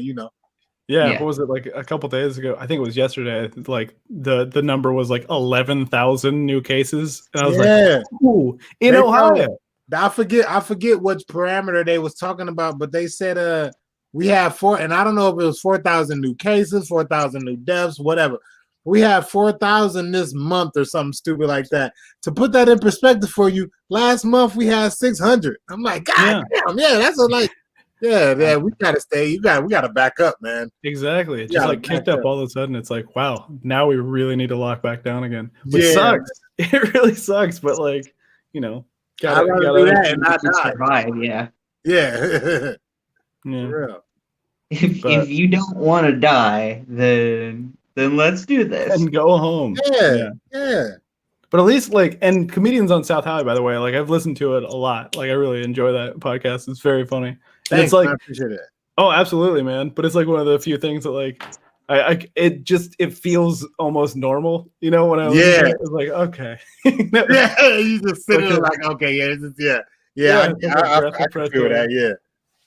Yeah, what was it, like a couple days ago? I think it was yesterday. Like the number was like 11,000 new cases, and I was like, "Ooh, in Ohio." I forget which parameter they was talking about, but they said we have and I don't know if it was 4,000 new cases, 4,000 new deaths, whatever. We have 4,000 this month or something stupid like that. To put that in perspective for you, last month we had 600. I'm like, God damn, that's we gotta stay. We gotta back up, man. Exactly. It just like kicked up all of a sudden. It's like, wow, now we really need to lock back down again. Which sucks. It really sucks, but like, gotta do that and not survive. Yeah. Yeah. If you don't want to die, then let's do this and go home. Yeah. But at least and Comedians on South High, by the way, like I've listened to it a lot. Like I really enjoy that podcast. It's very funny. Thanks, it's like, I appreciate it. Oh, absolutely, man. But it's like one of the few things that like it feels almost normal, when I listen to it, it's like, okay. You just sit there like, okay, I feel that,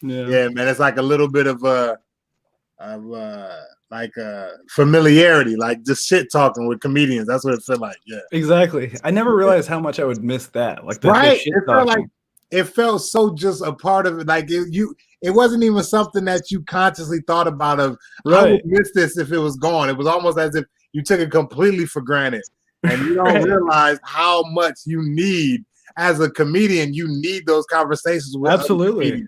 yeah, man. It's like a little bit of familiarity, like just shit talking with comedians. That's what it felt like. Yeah, exactly. I never realized how much I would miss that. Like the shit talking. It felt so just a part of it. Like it wasn't even something that you consciously thought about of, I would miss this if it was gone. It was almost as if you took it completely for granted. And you don't realize how much you need as a comedian. You need those conversations with absolutely.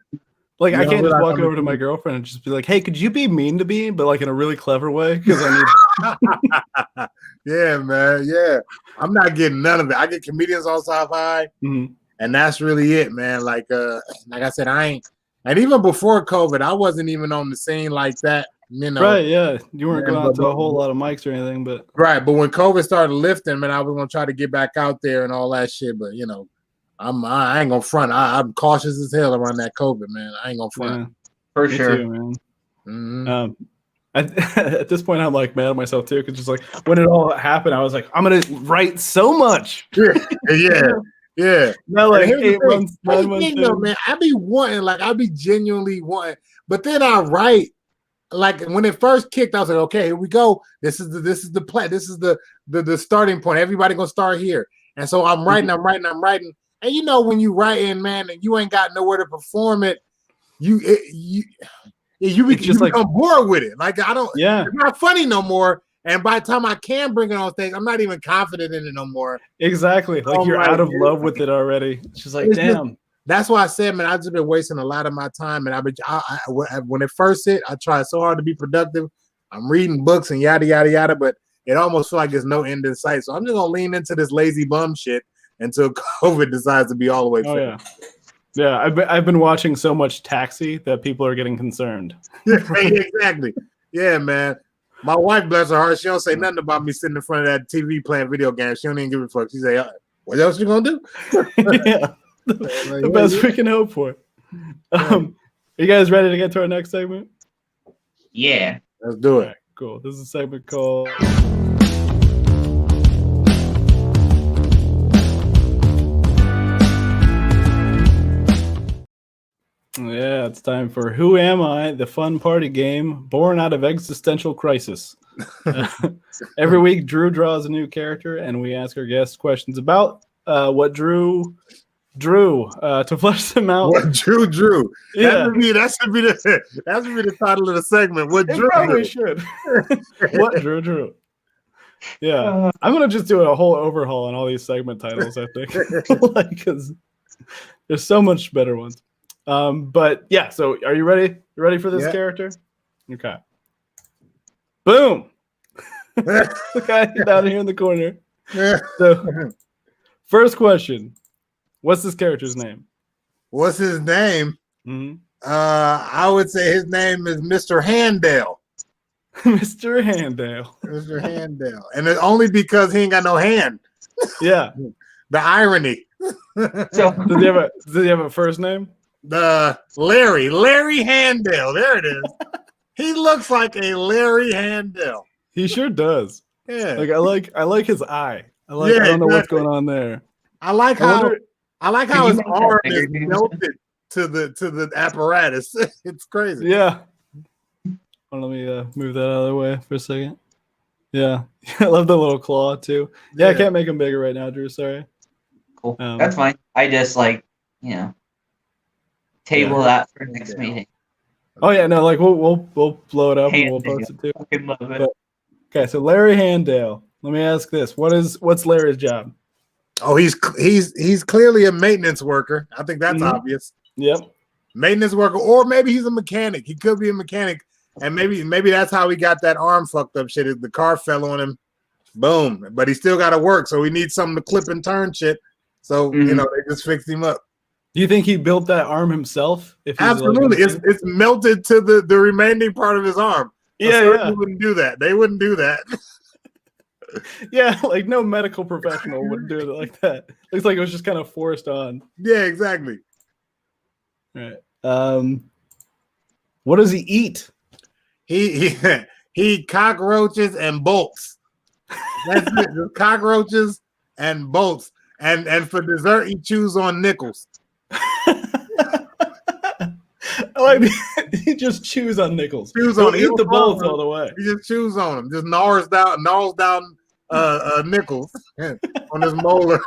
Like I can't just walk over to my girlfriend and just be like, "Hey, could you be mean to me, but like in a really clever way?" Because I need. Yeah, man. Yeah, I'm not getting none of it. I get Comedians on South High, and that's really it, man. Like I said, I ain't. And even before COVID, I wasn't even on the scene like that. Right? Yeah, you weren't going out to a whole lot of mics or anything, but right. But when COVID started lifting, man, I was gonna try to get back out there and all that shit. But I ain't gonna front. I'm cautious as hell around that COVID, man. I ain't gonna front. Yeah, for sure, too, man. Mm-hmm. At this point, I'm like mad at myself too, because just like when it all happened, I was like, I'm gonna write so much. Yeah. Now, like 8 months, 9 months. Man, I be genuinely wanting, but then I write. Like when it first kicked, I was like, okay, here we go. This is the plan. This is the starting point. Everybody gonna start here. And so I'm writing. And when you writing, man, and you ain't got nowhere to perform it, you become bored with it. Like it's not funny no more. And by the time I can bring it on stage, I'm not even confident in it no more. Exactly. Like you're out of love with it already. It's just like, damn. That's why I said, man, I've just been wasting a lot of my time. And when it first hit, I tried so hard to be productive. I'm reading books and yada, yada, yada, but it almost feels like there's no end in sight. So I'm just going to lean into this lazy bum shit until COVID decides to be all the way finished. Yeah, I've been watching so much Taxi that people are getting concerned. Exactly. Yeah, man. My wife, bless her heart, she don't say nothing about me sitting in front of that TV playing video games. She don't even give a fuck. She say, what else you going to do? Yeah. The best we can hope for. Are you guys ready to get to our next segment? Yeah. Let's do it. Right, cool. This is a segment called Yeah, it's time for Who Am I? The fun party game born out of existential crisis. Every week, Drew draws a new character, and we ask our guests questions about what Drew Drew to flesh them out. What Drew? Yeah, That should be the title of the segment. What it Drew? probably should. What Drew? Yeah, I'm gonna just do a whole overhaul on all these segment titles. I think, like, because there's so much better ones. But yeah, so are you ready? You ready for this Yeah. character? Okay. Boom. The guy down here in the corner. So, first question: what's this character's name? What's his name? Mm-hmm. I would say his name is Mr. Handale. Mr. Handale. Mr. Handale, and it's only because he ain't got no hand. Yeah. The irony. So Does he have a first name? The Larry Handale. There it is. He looks like a Larry Handale. He sure does. Yeah. Like I like his eye. I don't know what's going on there. I like I wonder- how Can you his make that arm bigger, is dude? melted to the apparatus. It's crazy. Yeah. Let me move that out of the way for a second. Yeah. I love the little claw too. Yeah, I can't make him bigger right now, Drew. Sorry. cool. Um, That's fine. I just table that for next meeting. Oh yeah, no, like we'll blow it up and we'll Handale. post it too. Fucking love it. But- Okay, so Larry Handale. Let me ask this: what's Larry's job? Oh, he's clearly a maintenance worker. I think that's Mhm. obvious. Yep. Maintenance worker, or maybe he's a mechanic. He could be a mechanic, and maybe that's how he got that arm fucked up shit. The car fell on him, boom. But he still got to work, so he needs something to clip and turn shit. So Mhm. they just fixed him up. Do you think he built that arm himself? If he's Absolutely, it's melted to the remaining part of his arm. A surgeon wouldn't do that. They wouldn't do that. Yeah, like no medical professional would do it like that. Looks like it was just kind of forced on. Yeah, exactly. Right. What does he eat? He cockroaches and bolts. That's it. Just cockroaches and bolts. And for dessert, he chews on nickels. He just chews on nickels. Chews He'll on- eat he'll the bolts follow. all the way. He just chews on them. Just gnaws down nickels on his molars.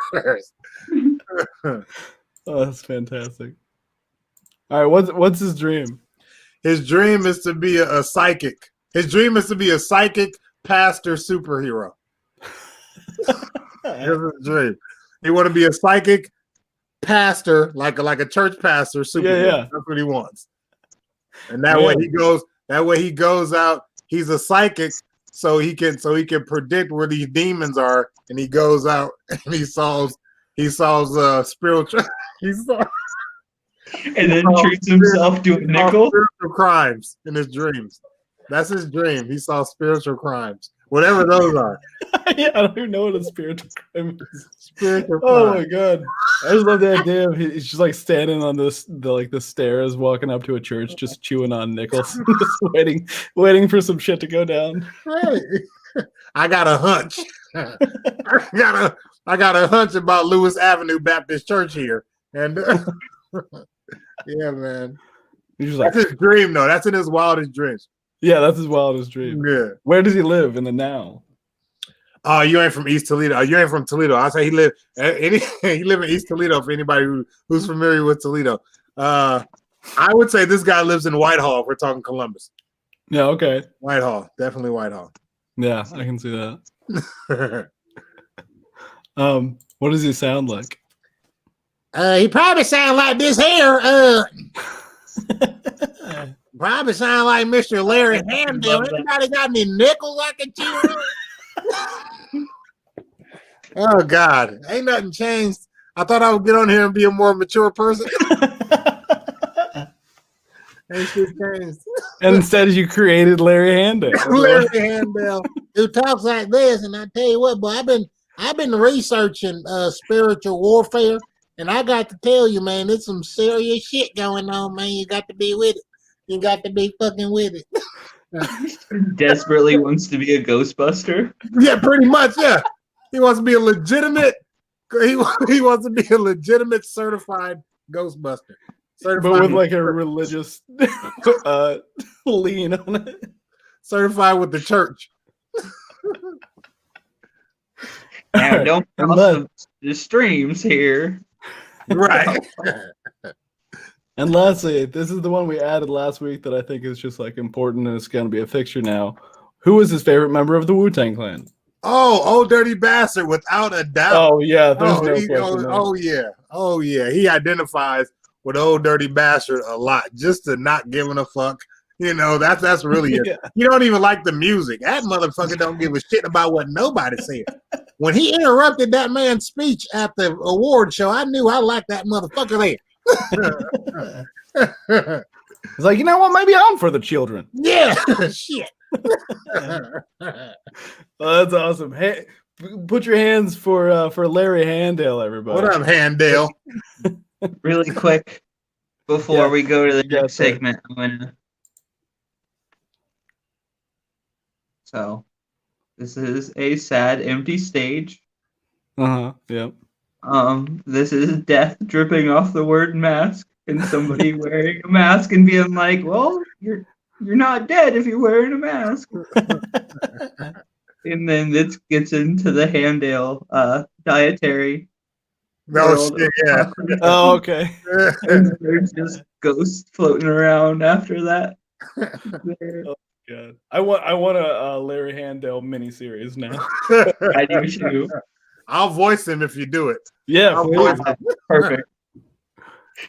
Oh, that's fantastic. All right, what's his dream? His dream is to be a psychic. His dream is to be a psychic pastor superhero. That's his dream. He want to be a psychic pastor, like a church pastor superhero. Yeah. That's what he wants. And that way he goes out. He's a psychic, so he can predict where these demons are, and he goes out and he solves spiritual. And then treats himself to a nickel. Spiritual crimes in his dreams. That's his dream. He saw spiritual crimes, whatever those are. Yeah, I don't even know what a spiritual crime is. Spiritual Oh crimes. my god, I just love the idea of he's just like standing on the stairs, walking up to a church, just chewing on nickels, just waiting for some shit to go down. Right. I got a hunch. I got a hunch about Lewis Avenue Baptist Church here, and yeah, man, He's just like, that's his dream, though. That's in his wildest dreams. yeah, that's his wildest dream. Yeah. Where does he live in the now? Oh, you ain't from East Toledo. You ain't from Toledo. I say he live in East Toledo. For anybody who's familiar with Toledo, I would say this guy lives in Whitehall. If we're talking Columbus. Yeah, okay. Whitehall, definitely Whitehall. Yeah, I can see that. What does he sound like? He probably sound like this here. Probably sound like Mr. Larry Handale. Anybody got any nickels I can chew? Oh God, ain't nothing changed. I thought I would get on here and be a more mature person. Ain't shit changed. And instead, you created Larry Handale. Larry Handale, who talks like this, and I tell you what, boy, I've been researching spiritual warfare, and I got to tell you, man, there's some serious shit going on, man. You got to be with it. You got to be fucking with it. Desperately wants to be a Ghostbuster. Yeah, pretty much. Yeah, he wants to be a legitimate. He wants to be a legitimate certified Ghostbuster. Certified, But with like a religious lean on it. certified with the church. Now, don't And cross the streams here. Right. And lastly, this is the one we added last week that I think is just like important and it's going to be a fixture now. Who is his favorite member of the Wu-Tang Clan? Oh, Old Dirty Bastard, without a doubt. Oh yeah, there's no he, question. oh yeah. He identifies with Old Dirty Bastard a lot, just to not giving a fuck. You know, that's really it. Yeah. You don't even like the music. That motherfucker don't give a shit about what nobody said. When he interrupted that man's speech at the award show, I knew I liked that motherfucker there. It's like, you know what? Maybe I'm for the children. Yeah, shit. Oh, that's awesome. Hey, put your hands for Larry Handale, everybody. What up, Handale? Really quick before Yeah, we go to the you got next that. segment, I'm gonna. So, this is a sad, empty stage. Yep. This is death dripping off the word mask, and somebody wearing a mask and being like, "Well, you're not dead if you're wearing a mask." And then this gets into the Handale dietary. No world. shit, yeah. Oh, okay. And there's just ghosts floating around after that. God. I want a Larry Handale miniseries now. I do too. I'll voice him if you do it. Yeah, I'll please. voice him. Perfect.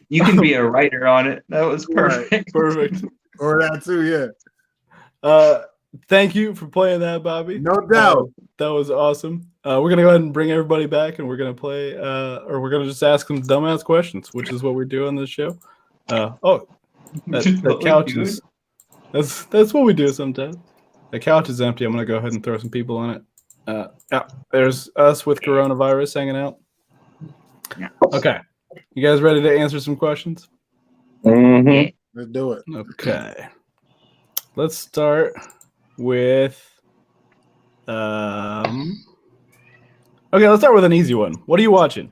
You can be a writer on it. That was perfect. Perfect. Or that too, yeah. Thank you for playing that, Bobby. No doubt. That was awesome. We're gonna go ahead and bring everybody back, and we're gonna play, or we're gonna just ask some dumbass questions, which is what we do on this show. The couch is. That's what we do sometimes. The couch is empty. I'm gonna go ahead and throw some people on it. There's us with coronavirus hanging out. Yeah. Okay, you guys ready to answer some questions? Mm-hmm. Let's do it. Okay, let's start with. Okay, let's start with an easy one. What are you watching?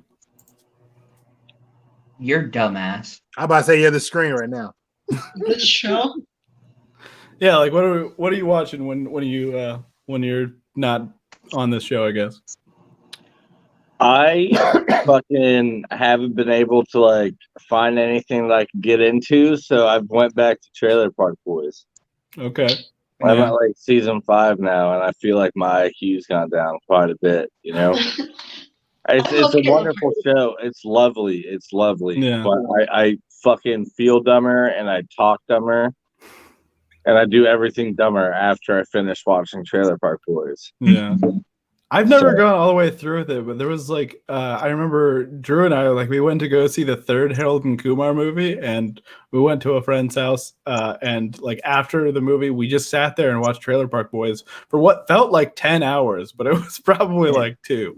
You're dumbass. I'm about to say you're the screen right now. Good show. Yeah, like what are you watching when you're not on this show, I guess? I fucking haven't been able to like find anything that I can get into, so I've went back to Trailer Park Boys. Okay. I'm Yeah. at like season 5 now, and I feel like my IQ's gone down quite a bit. You know, it's a wonderful show. It's lovely. It's lovely. Yeah. But I fucking feel dumber, and I talk dumber, and I do everything dumber after I finish watching Trailer Park Boys. Yeah. I've never gone all the way through with it, but there was like I remember Drew and I we went to go see the third Harold and Kumar movie, and we went to a friend's house, and like after the movie, we just sat there and watched Trailer Park Boys for what felt like 10 hours, but it was probably like 2.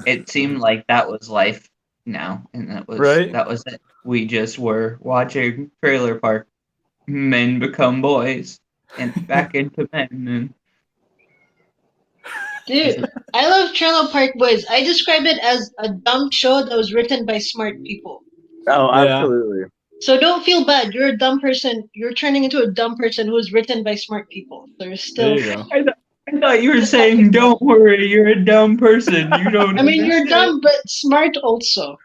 It seemed like that was life now, and that was it. We just were watching Trailer Park men become boys and back into men. And Dude, I love Trailer Park Boys. I describe it as a dumb show that was written by smart people. Oh, Yeah. absolutely. So don't feel bad. You're a dumb person. You're turning into a dumb person who was written by smart people. There's still. There you go. I thought you were saying, "Don't worry, you're a dumb person. You don't." I mean, you're understand. dumb, but smart also.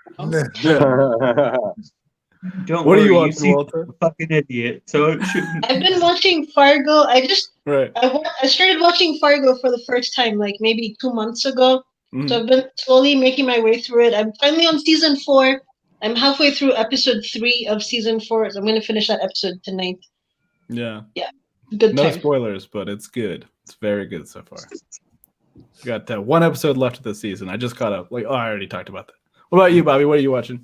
Don't What are worry, you watching, seem Walter? like a fucking idiot. So it shouldn't. I've been watching Fargo. Right. I started watching Fargo for the first time, like maybe 2 months ago. Mhm. So I've been slowly making my way through it. I'm finally on season 4. I'm halfway through episode 3 of season 4. So I'm going to finish that episode tonight. Yeah. Good No time. spoilers, but it's good. It's very good so far. We got 1 episode left of the season. I just caught up. I already talked about that. What about you, Bobby? What are you watching?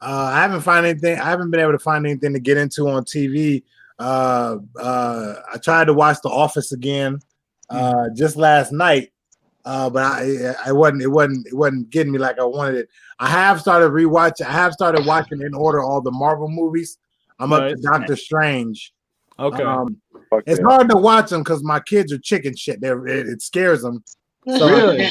I haven't been able to find anything to get into on TV. I tried to watch The Office again just last night, but it wasn't getting me like I wanted it. I have started watching in order all the Marvel movies. I'm up to Nice. Doctor Strange. Okay. It's hard to watch them because my kids are chicken shit. It scares them. So Really?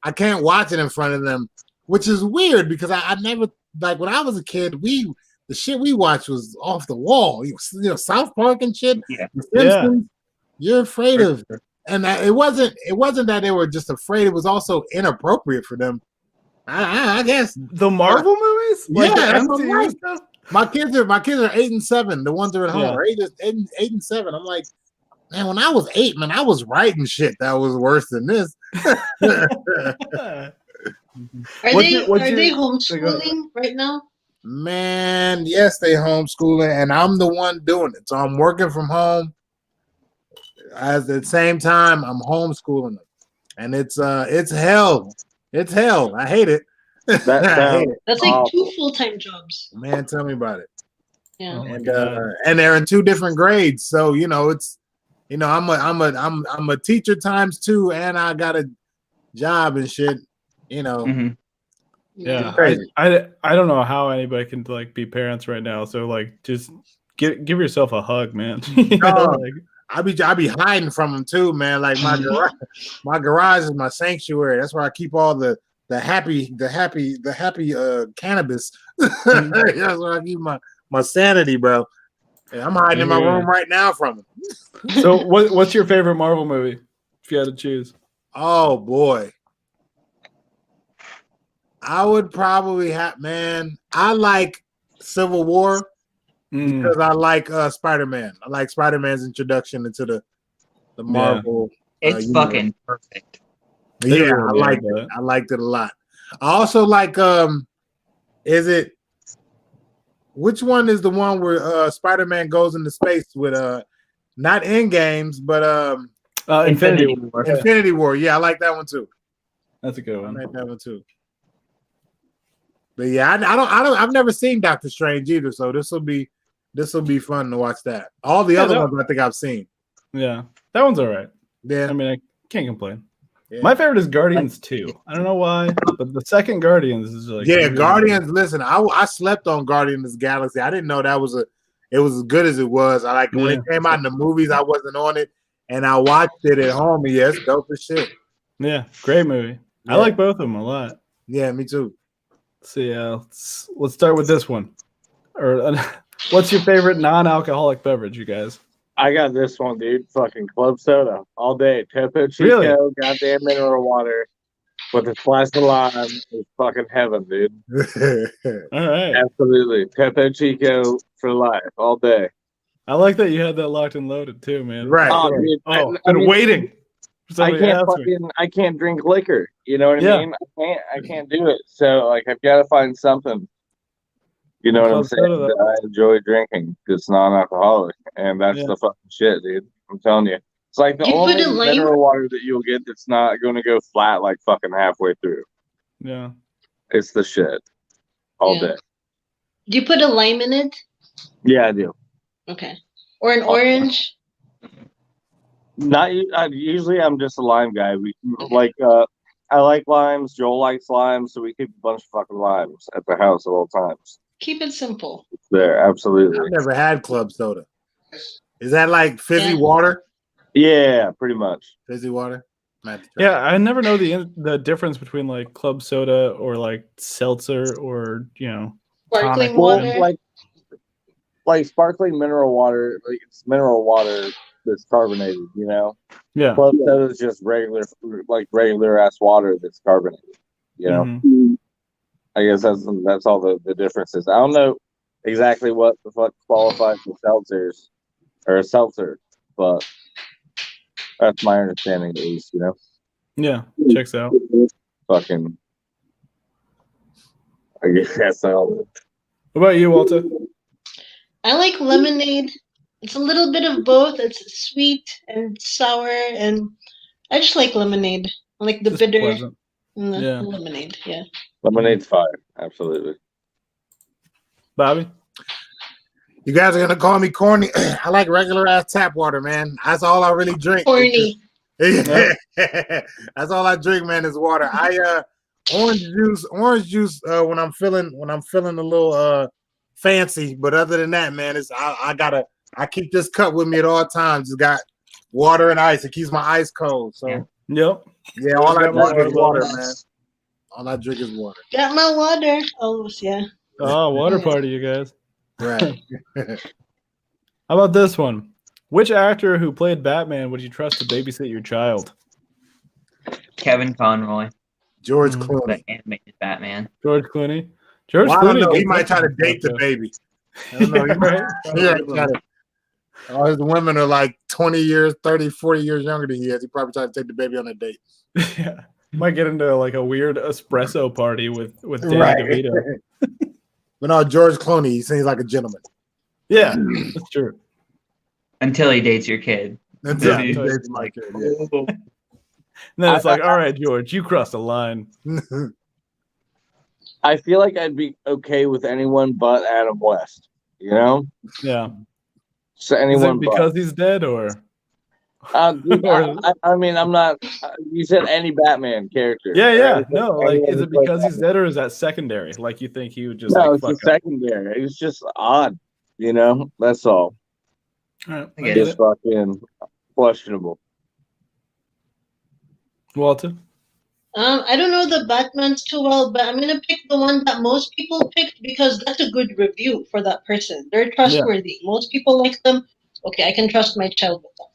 I can't watch it in front of them, which is weird because I never, like when I was a kid, the shit we watched was off the wall. You know, South Park and shit. Yeah. The Simpsons, you're afraid of, and it wasn't that they were just afraid. It was also inappropriate for them. I guess The Marvel movies? Yeah, the that's what I'm MCU like. stuff? my kids are 8 and 7. The ones that are at home Yeah. are 8 and 7. I'm like, man, when I was 8, man, I was writing shit that was worse than this. Are What's they your- what's are your- they Go ahead. homeschooling right now? Man, yes, they homeschooling, and I'm the one doing it. So I'm working from home. At the same time, I'm homeschooling them, and it's hell. It's hell. I hate it. That I hate sounds it. That's like awful. 2 full-time jobs. Man, tell me about it. Yeah. Oh my And God. and they're in 2 different grades, so it's I'm a teacher times 2, and I got a job and shit. Mhm. Yeah, Crazy. I don't know how anybody can like be parents right now. So like, just give yourself a hug, man. Dog. Like, I be hiding from them too, man. Like my garage is my sanctuary. That's where I keep all the happy cannabis. That's where I keep my sanity, bro. And I'm hiding in my room right now from them. so what's your favorite Marvel movie? If you had to choose, Oh boy. I would probably man. I like Civil War because I like Spider-Man. I like Spider-Man's introduction into the Marvel. It's universe. fucking perfect. They Yeah, really I liked nailed it. it. I liked it a lot. I also like is it which one is the one where Spider-Man goes into space with not Endgames, but Infinity War. Infinity War. Yeah, I like that one too. That's a good I one. like that one too. But yeah, I've never seen Doctor Strange either, so this will be fun to watch that. All the other ones I think I've seen. Yeah, that one's all right. Yeah. I mean, I can't complain. Yeah. My favorite is Guardians 2. I don't know why, but the second Guardians is like really Guardians. Listen, I slept on Guardians of the Galaxy. I didn't know that it was as good as it was. I like when it came out in the movies, I wasn't on it, and I watched it at home. And yes, dope as shit. Yeah, great movie. Yeah. I like both of them a lot. Yeah, me too. So yeah, let's start with this one. Or what's your favorite non-alcoholic beverage, you guys? I got this one, dude. Fucking club soda all day. Topo Chico, Really? goddamn mineral water with a slice of lime is fucking heaven, dude. All right. Absolutely. Topo Chico for life all day. I like that you had that locked and loaded too, man. Right. Oh, dude, I've I been mean, waiting. For I somebody to can't ask me. I can't drink liquor. You know what I Yeah. mean? I can't do it. So like I've got to find something. You know what I'm Club saying? soda, though. That I enjoy drinking. It's non-alcoholic, and that's Yeah. the fucking shit, dude. I'm telling you. It's like the You put only in lime? mineral water that you'll get that's not going to go flat like fucking halfway through. Yeah. It's the shit all Yeah. day. Do you put a lime in it? Yeah, I do. Okay. Or an orange? Not usually. I'm just a lime guy. We like. I like limes. Joel likes limes, so we keep a bunch of fucking limes at the house at all times. Keep it simple. There, absolutely. I've never had club soda. Is that like fizzy Yeah. water? Yeah, pretty much. Fizzy water? Might have to try Yeah, I never know the difference between like club soda or like seltzer or Sparkling tonic. water. Like sparkling mineral water. Like it's mineral water that's carbonated. You know, Yeah. club soda is just regular ass water that's carbonated. You know. Mhm. I guess that's all the differences. I don't know exactly what the fuck qualifies as seltzers or a seltzer, but that's my understanding at least, you know. Yeah, checks out. Fucking I guess that's all. What about you, Walter? I like lemonade. It's a little bit of both. It's sweet and sour, and I just like lemonade. I like the Just bitter pleasant. and the Yeah. lemonade. Yeah. Lemonade's fire, absolutely. Bobby? You guys are gonna call me corny. I like regular ass tap water, man. That's all I really drink. Corny. That's all I drink, man, is water. I orange juice when I'm feeling a little fancy, but other than that, man, I keep this cup with me at all times. It's got water and ice. It keeps my ice cold. So Yep. yeah, all I Got my drink is water, water man. All I drink is water. Got my water. Oh, yeah. Oh, water party, you guys. Right. How about this one? Which actor who played Batman would you trust to babysit your child? Kevin Conroy. George Mhm. Clooney. The animated Batman. George Clooney. George Well, I Clooney. don't know. He gets might try to up date the there. baby. I don't know. He Yeah, might, right? yeah, try to, all his women are like 20 years, 30, 40 years younger than he is. He probably tried to take the baby on a date. Yeah. Might get into like a weird espresso party with Danny Right. DeVito. But no, George Clooney, he seems like a gentleman. Yeah, that's true. Until he dates your kid. Until Yeah, he totally. dates my kid, yeah. Oh. And then it's like, all right, George, you crossed a line. I feel like I'd be okay with anyone but Adam West. You know, Yeah. so Is anyone it because he's dead or? Dude, I mean, I'm not. You said any Batman character. Yeah, yeah. right? No, like, Anyone is it who's like because he's Batman. dead or is that secondary? Like, you think he would just No, like it's fuck the up? secondary. It's just odd. You know, that's all. All right, I I get get Just it. fucking questionable. Walter? I don't know the Batmans too well, but I'm gonna pick the one that most people picked because that's a good review for that person. They're trustworthy. Most people like them. Okay, I can trust my child with that.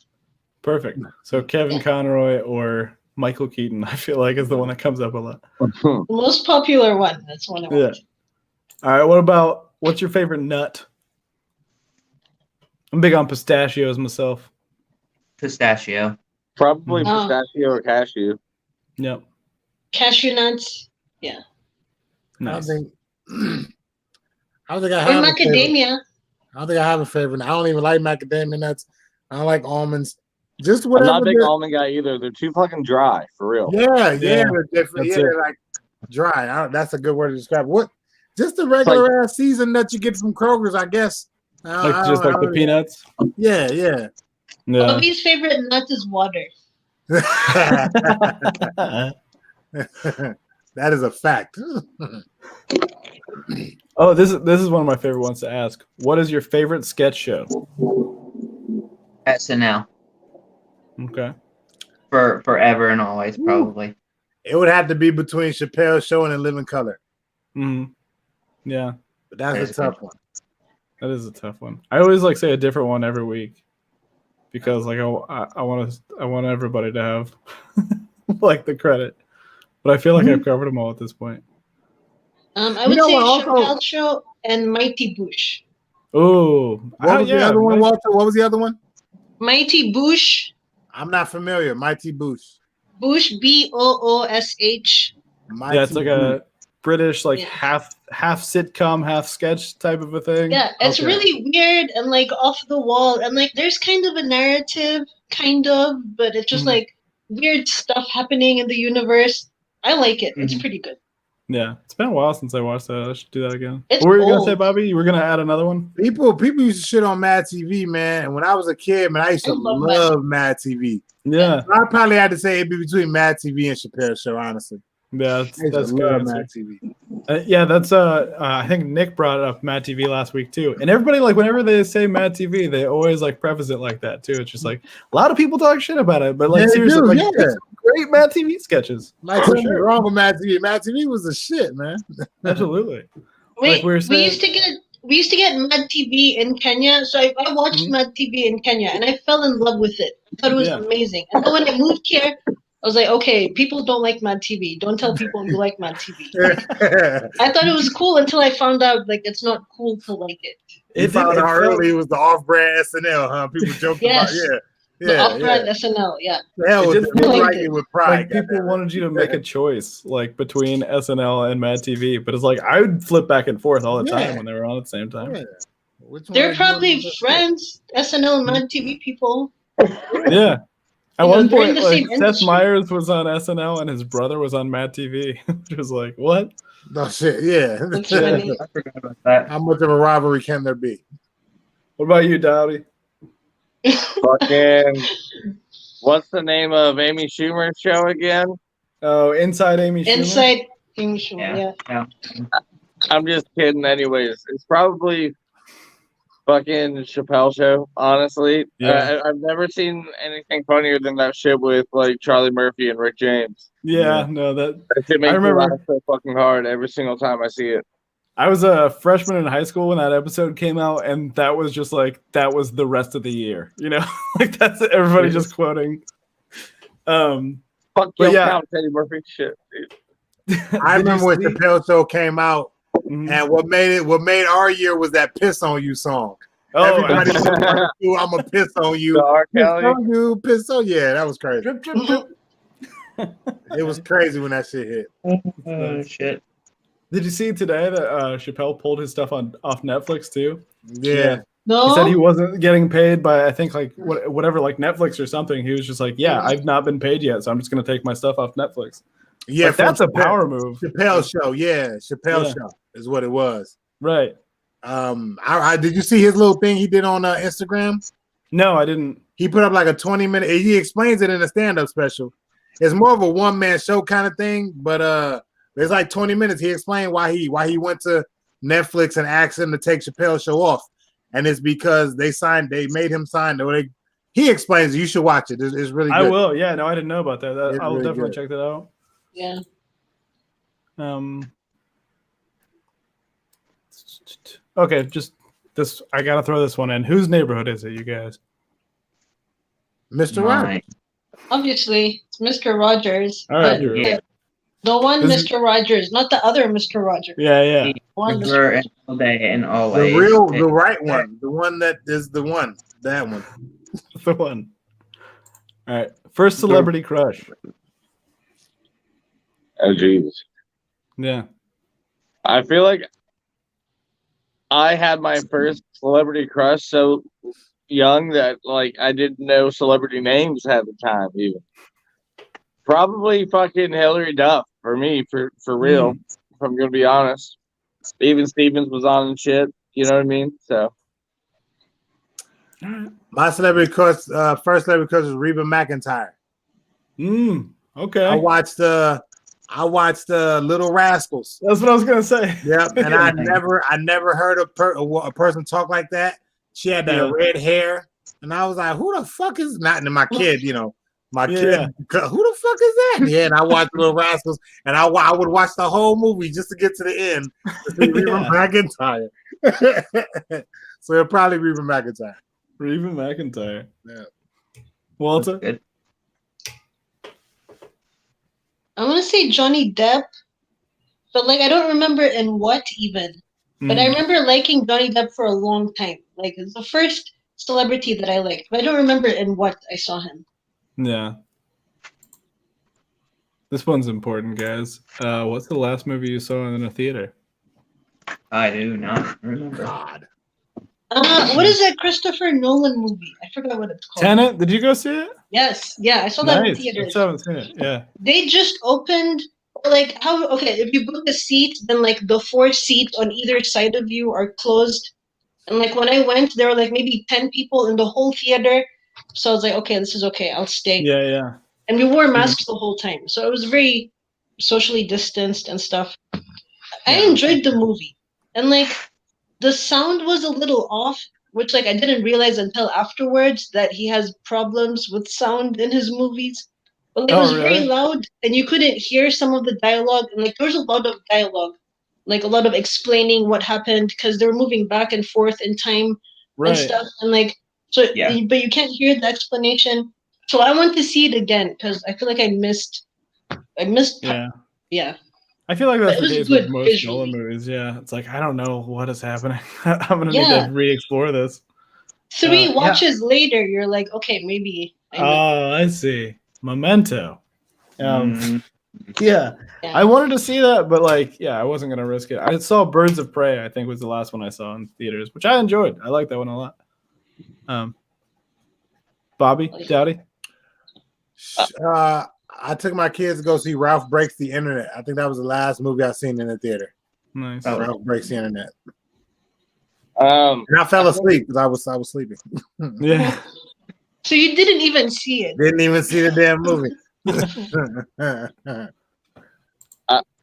Perfect. So Kevin Conroy or Michael Keaton, I feel like, is the one that comes up a lot. The most popular one. That's one I want. Yeah. All right. What's your favorite nut? I'm big on pistachios myself. Pistachio. Probably Oh. pistachio or cashew. Yep. Cashew nuts. Yeah. Nice. I don't think I Or have a favorite. macadamia. I don't think I have a favorite. I don't even like macadamia nuts. I don't like almonds. Just I'm whatever. not a big almond guy either. They're too fucking dry, for real. Yeah, Yeah, they're different. that's Yeah, it. they're like dry. That's a good word to describe. What? Just the regular ass season that you get from Kroger's, I guess. Like just like the peanuts. Yeah, yeah. Yeah. Bobby's favorite nut is water. That is a fact. Oh, this is one of my favorite ones to ask. What is your favorite sketch show? SNL. Okay. For forever and always, probably. It would have to be between Chappelle's Show and In Living Color. Mm-hmm. Yeah, But that's a tough one. that is a tough one. I always like say a different one every week because like I want everybody to have like the credit, but I feel like I've covered them all at this point. I would say Chappelle's Show and Mighty Boosh. Oh, What was the other one, Walter? What was the other one? Mighty Boosh. I'm not familiar. Mighty Boosh. Boosh, Boosh. Mighty Yeah, it's like a British like Yeah. half sitcom, half sketch type of a thing. Yeah, it's Okay. really weird and like off the wall, and like there's kind of a narrative, but it's just like weird stuff happening in the universe. I like it. It's pretty good. Yeah, it's been a while since I watched that. I should do that again. It's What were you gonna say, old. Bobby? You were gonna add another one? People used to shit on Mad TV, man. And when I was a kid, man, I used to I love love Mad TV. Yeah, So I probably had to say it'd be between Mad TV and Chappelle's Show, honestly. yeah, I used that's to good. love answer. Mad TV. Yeah, that's I think Nick brought up Mad TV last week too, and everybody like whenever they say Mad TV, they always like preface it like that too. It's just like a lot of people talk shit about it, but like Yeah, they seriously, do, like, yeah. there's some great Mad TV sketches. Like, For what's sure. wrong with Mad TV? Mad TV was the shit, man. Absolutely. Wait, Like we were we saying- used to get Mad TV in Kenya, so I watched Mhm. Mad TV in Kenya, and I fell in love with it. I thought it was Yeah. amazing. And then when I moved here, I was like, okay, people don't like Mad TV. Don't tell people you like Mad TV. I thought it was cool until I found out like it's not cool to like it. You found out early it was the off-brand SNL, huh? People joking Yes. about, The yeah. off-brand SNL, yeah. The hell It with didn't it. feel We like like it. it with pride. Like people goddamn it. wanted you to make a choice like between SNL and Mad TV, but it's like I would flip back and forth all the Yeah. time when they were on at the same time. Yeah. Which one They're is more probably the- friends, SNL and Mad TV people. Yeah. At You know, one they're in point, the like same Seth industry. Meyers was on SNL and his brother was on Mad TV, which was like, what? No shit, yeah. That's funny. I forgot about that. How much of a rivalry can there be? What about you, Dowdy? Fucking, what's the name of Amy Schumer's show again? Oh, Inside Amy Schumer. Inside English, yeah. I'm just kidding. Anyways, it's probably fucking Chappelle Show. Honestly, Yeah. I've never seen anything funnier than that shit with like Charlie Murphy and Rick James. Yeah, no, that That shit makes me remember- laugh so fucking hard every single time I see it. I was a freshman in high school when that episode came out, and that was just like that was the rest of the year, you know, like that's everybody just quoting. Fuck But your yeah. count, Teddy Murphy. Shit, dude. I Did you remember when see- Chappelle Show came out, Mhm. and what made our year was that "Piss on You" song. Oh, Everybody was absolutely. like, "I'm gonna piss on The you, R. piss Kelly. on you, piss on." Yeah, that was crazy. Drip, drip, drip. It was crazy when that shit hit. Oh shit. Did you see today that Chappelle pulled his stuff off Netflix too? Yeah. No. He said he wasn't getting paid by, I think, like whatever, like Netflix or something. He was just like, yeah, I've not been paid yet, so I'm just going to take my stuff off Netflix. Yeah, Like, that's a power move. Chappelle Show. Yeah, Chappelle Yeah. Show is what it was. Right. I did you see his little thing he did on Instagram? No, I didn't. He put up like a 20-minute. He explains it in a stand-up special. It's more of a one-man show kind of thing, but it's like 20 minutes. He explained why he went to Netflix and asked him to take Chappelle Show off, and it's because they made him sign. He explains it. You should watch it. It's really good. I will. Yeah, no, I didn't know about that. It's I'll really definitely good. check that out. Yeah. Okay, just this. I gotta throw this one in. Whose neighborhood is it, you guys? Mr. Rogers. Obviously, it's Mr. Rogers. All right, but Drew. Yeah. the one This is- Mr. Rogers, not the other Mr. Rogers. Yeah, yeah. One Mr. Ever and all day and The always. the right one, the one that is the one, that one. The one. All right. First celebrity crush. Oh Jesus. Yeah. I feel like I had my first celebrity crush so young that like I didn't know celebrity names at the time even. Probably fucking Hillary Duff for me, for real. If I'm gonna be honest. Even Stevens was on and shit. You know what I mean? So My celebrity crush, first celebrity crush was Reba McEntire. Okay. I watched Little Rascals. That's what I was gonna say. Yep, and I never heard a person talk like that. She had that Yeah. red hair, and I was like, "Who the fuck is not?" And my kid, my Yeah. kid, who the fuck is that? Yeah, and I watched Little Rascals, and I would watch the whole movie just to get to the end to see Reba McEntire. So it'll probably Reba McEntire. Reba McEntire. Yeah. Walter. Good. I want to say Johnny Depp, but like I don't remember in what even. But I remember liking Johnny Depp for a long time. Like it's the first celebrity that I liked, but I don't remember in what I saw him. Yeah. This one's important, guys. What's the last movie you saw in a theater? I do not remember. God. What is that Christopher Nolan movie? I forgot what it's called. Tenet. Did you go see it? Yes, yeah, I saw that in Nice. I theaters. still haven't seen it. Yeah. They just opened like how okay, if you book a seat, then like the 4 seats on either side of you are closed. And like when I went, there were like maybe 10 people in the whole theater. So I was like, okay, this is okay, I'll stay. Yeah, yeah. And we wore masks the whole time. So it was very socially distanced and stuff. I enjoyed the movie. And like the sound was a little off, which like I didn't realize until afterwards that he has problems with sound in his movies. But like, it was very really? loud and you couldn't hear some of the dialogue. And like there was a lot of dialogue, like a lot of explaining what happened because they were moving back and forth in time Right. and stuff. And like, so, Yeah. but you can't hear the explanation. So I want to see it again because I feel like I missed. Yeah. Yeah. I feel like that's But it the was case with good most visually. Nolan movies. Yeah. It's like, I don't know what is happening. I'm going to need Yeah. to re-explore this. 3 yeah. watches later, you're like, okay, maybe. I know. Oh, I see. Memento. Mm. Yeah. Yeah. I wanted to see that, but like, yeah, I wasn't going to risk it. I saw Birds of Prey, I think was the last one I saw in theaters, which I enjoyed. I like that one a lot. Bobby, Dowdy? I took my kids to go see Ralph Breaks the Internet. I think that was the last movie I seen in the theater. Nice. Oh. Ralph Breaks the Internet. um And I fell asleep because I was sleeping. Yeah. So you didn't even see it. Didn't even see the damn movie.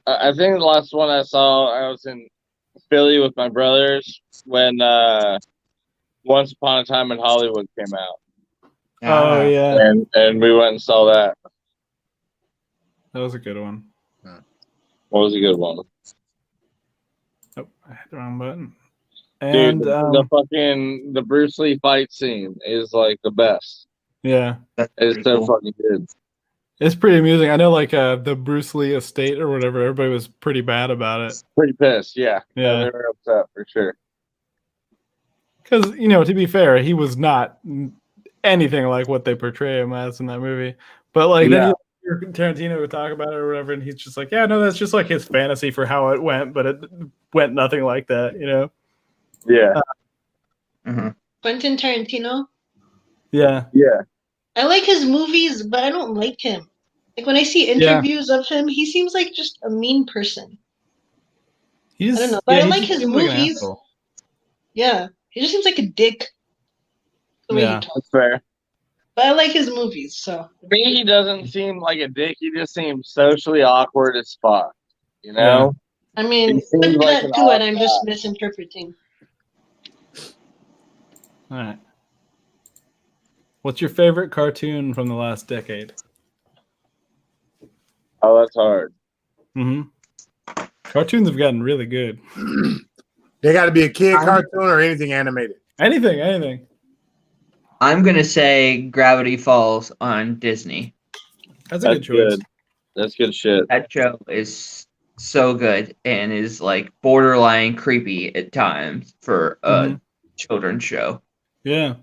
I think the last one I saw, I was in Philly with my brothers when Once Upon a Time in Hollywood came out, Oh, yeah. and we went and saw that. That was a good one. What was a good one? Oh, I hit the wrong button. Dude, And the Bruce Lee fight scene is like the best. yeah. That's It's pretty so cool. fucking good. It's pretty amusing. I know, like the Bruce Lee estate or whatever. Everybody was pretty bad about it. Pretty pissed, yeah. Yeah. They were upset for sure. Because to be fair, he was not anything like what they portray him as in that movie. But like then Tarantino would talk about it or whatever, and he's just like, yeah, no, that's just like his fantasy for how it went, but it went nothing like that, Yeah. Quentin Tarantino. Yeah. I like his movies, but I don't like him. Like when I see interviews of him, he seems like just a mean person. I don't know, but I like his movies. Yeah, he just seems like a dick. The way he talks. That's fair. But I like his movies, so. To me, he doesn't seem like a dick. He just seems socially awkward as fuck. You know? I mean, He seems could be like that an too, and odd I'm just misinterpreting. All right. What's your favorite cartoon from the last decade? Oh, that's hard. Mm-hmm. Cartoons have gotten really good. They got to be a kid cartoon or anything animated. Anything. I'm gonna say Gravity Falls on Disney. That's a good choice. That's good shit. That show is so good and is like borderline creepy at times for a children's show. Yeah.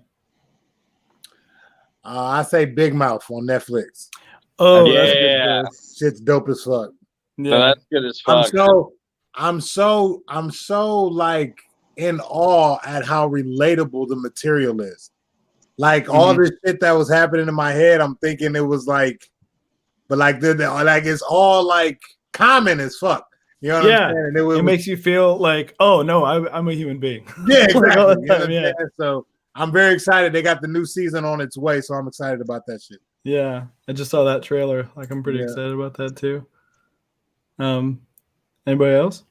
I say Big Mouth on Netflix. Oh, yeah. that's a good choice. Shit's dope as fuck. Yeah. No, that's good as fuck. I'm so like in awe at how relatable the material is. Like all this shit that was happening in my head, I'm thinking it was like, but like like it's all like common as fuck. You know what I'm saying? It makes you feel like, oh no, I'm a human being. Yeah, exactly. All the time, yeah. So I'm very excited. They got the new season on its way, so I'm excited about that shit. Yeah, I just saw that trailer. Like, I'm pretty excited about that too. Anybody else?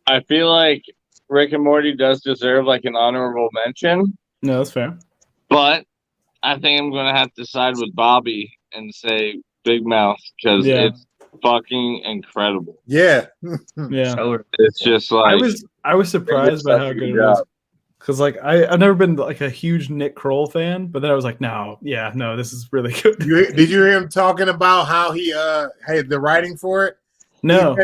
I feel like Rick and Morty does deserve like an honorable mention, No, that's fair. but I think I'm gonna have to side with Bobby and say Big Mouth because it's fucking incredible. Yeah, Yeah. It's just like I was surprised by how good it was. Because like I've never been like a huge Nick Kroll fan, but then I was like, no, this is really good. Did you hear him talking about how he had the writing for it? No.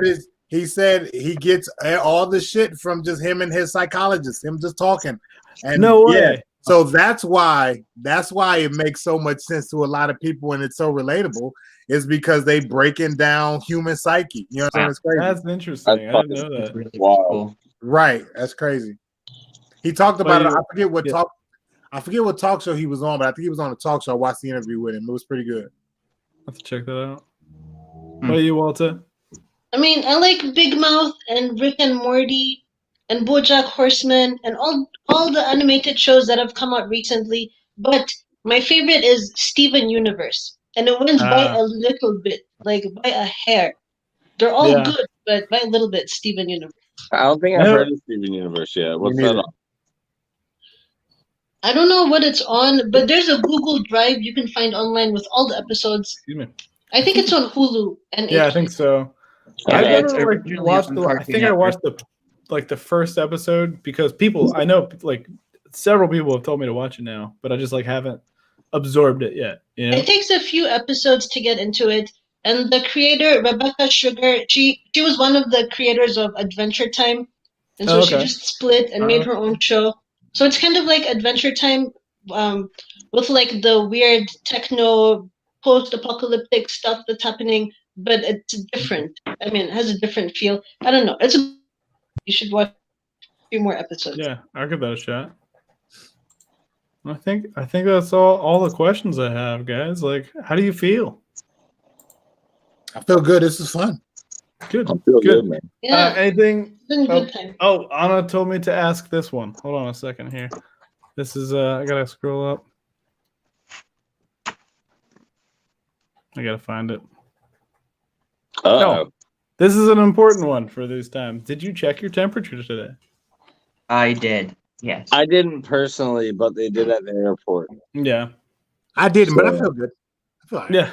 He said he gets all the shit from just him and his psychologist, him just talking. And no way. So that's why it makes so much sense to a lot of people and it's so relatable, is because they breaking down human psyche. You know what I'm saying? It's crazy. That's interesting. I didn't know that. Really wow. Right. That's crazy. He talked about it. I forget what talk show he was on, but I think he was on a talk show. I watched the interview with him. It was pretty good. I'll have to check that out. What about you, Walter? I mean, I like Big Mouth and Rick and Morty and BoJack Horseman and all the animated shows that have come out recently. But my favorite is Steven Universe, and it wins by a little bit, like by a hair. They're all good, but by a little bit, Steven Universe. I don't think I've heard of Steven Universe yet. What's that on? I don't know what it's on, but there's a Google Drive you can find online with all the episodes. Excuse me. I think it's on Hulu. And I think so. Yeah, I've never watched I think I watched the first episode because I know like several people have told me to watch it now, but I just like haven't absorbed it yet. You know? It takes a few episodes to get into it. And the creator, Rebecca Sugar, she was one of the creators of Adventure Time. And so she just split and made her own show. So it's kind of like Adventure Time with like the weird techno post-apocalyptic stuff that's happening, but it's different. I mean, it has a different feel. I don't know. You should watch a few more episodes. Yeah, I'll give that a shot. I think that's all the questions I have, guys. Like, how do you feel? I feel good. This is fun. Good. I feel good, man. Yeah. Anything? It's been a good time. Oh, Anna told me to ask this one. Hold on a second here. This is I gotta scroll up. I gotta find it. No, this is an important one for these times. Did you check your temperature today? I did. Yes. I didn't personally, but they did at the airport. Yeah. I didn't, but I feel good. I feel right. Yeah.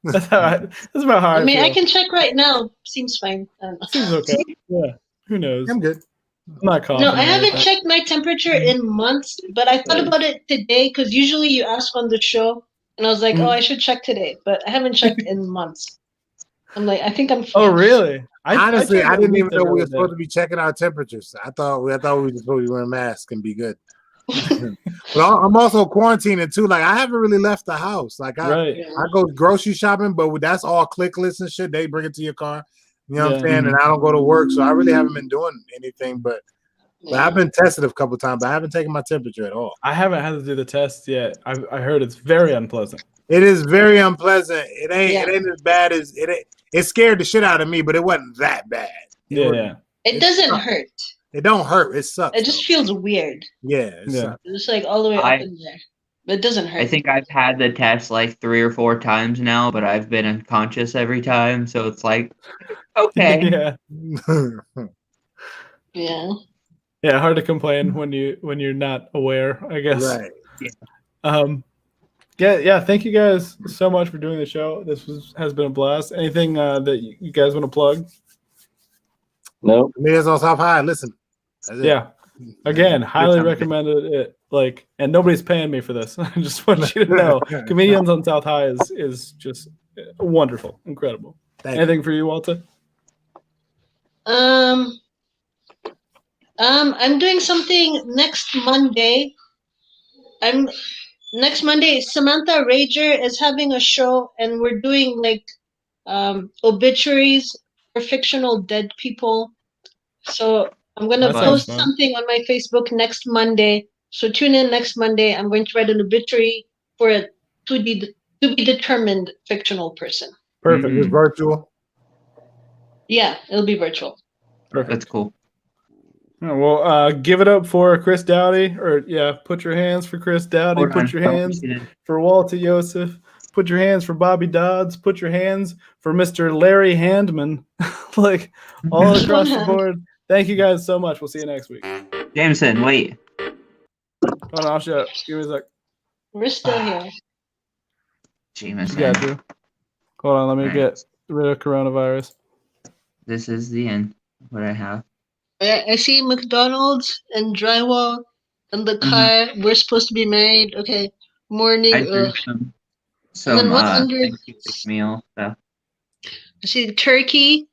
That's about how I mean, feel. I can check right now. Seems fine. I don't know. Seems okay. Yeah. Who knows? I'm good. I'm not No, confident. I haven't checked my temperature in months, but I thought about it today because usually you ask on the show And I was like, Mhm. oh, I should check today, but I haven't checked in months. I'm like, I think I'm fine. Oh, really? Honestly, checked I at didn't least even know we every were other supposed day. to be checking our temperatures. I thought we were supposed to be wearing masks and be good. But I'm also quarantining too. Like I haven't really left the house. Like Right. I go grocery shopping, but that's all clickless and shit. They bring it to your car. You know what I'm Yeah. saying? And I don't go to work, so I really haven't been doing anything. But I've been tested a couple times, but I haven't taken my temperature at all. I haven't had to do the test yet. I heard it's very unpleasant. It is very unpleasant. It Yeah. ain't as bad as it. It scared the shit out of me, but it wasn't that bad. Yeah. It doesn't hurt. It don't hurt. It sucks. It just feels weird. Yeah. It Yeah. sucks. It's like all the way up in there. But it doesn't hurt. I think I've had the test like 3 or 4 times now, but I've been unconscious every time, so it's like, okay. Yeah. Yeah. Yeah. Hard to complain when you're not aware, I guess. Right. Yeah. Thank you guys so much for doing the show. This has been a blast. Anything that you guys want to plug? No. Millions on South High. Listen. That's it. Yeah. Again, highly recommended it. Like, and nobody's paying me for this. I just want you to know, Comedians on South High is just wonderful, incredible. Anything for you, Walter? I'm doing something next Monday. Next Monday. Samantha Rager is having a show, and we're doing like obituaries for fictional dead people. So I'm gonna post something on my Facebook next Monday. So tune in next Monday. I'm going to write an obituary for a to be determined fictional person. Perfect. It's virtual. Yeah, it'll be virtual. Perfect. That's cool. Well, give it up for Chris Dowdy, or put your hands for Chris Dowdy. Hold Put on. your hands for Walter Joseph. Put your hands for Bobby Dodds. Put your hands for Mr. Larry Handman. Like all across the board. Thank you guys so much. We'll see you next week. Jameson, wait. Hold on, I'll shut up. Give me a sec. We're still here. Jameson. You got to. Hold on, let me get rid of coronavirus. This is the end. What I have. I see McDonald's and drywall and the car. We're supposed to be married. Okay. Morning. I drew some Thanksgiving meal stuff. I see turkey.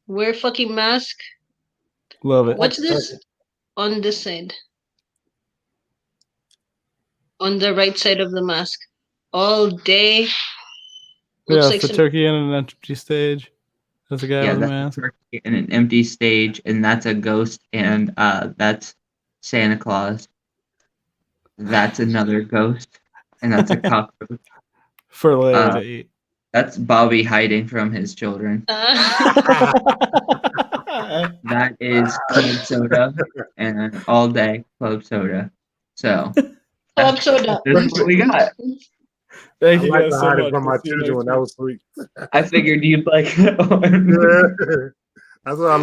Wear fucking mask. Love it. What's this? On this side. On the right side of the mask. All day. Looks like the turkey in an empty stage. That's a guy with a mask. Turkey in an empty stage, and that's a ghost, and that's Santa Claus. That's another ghost, and that's a cockroach. For later to eat. That's Bobby hiding from his children. That is club soda, and all day club soda. So club soda. This is what we got. Thank you guys to so hide it much. from my children. That was sweet. I figured you'd like. Yeah. That's what I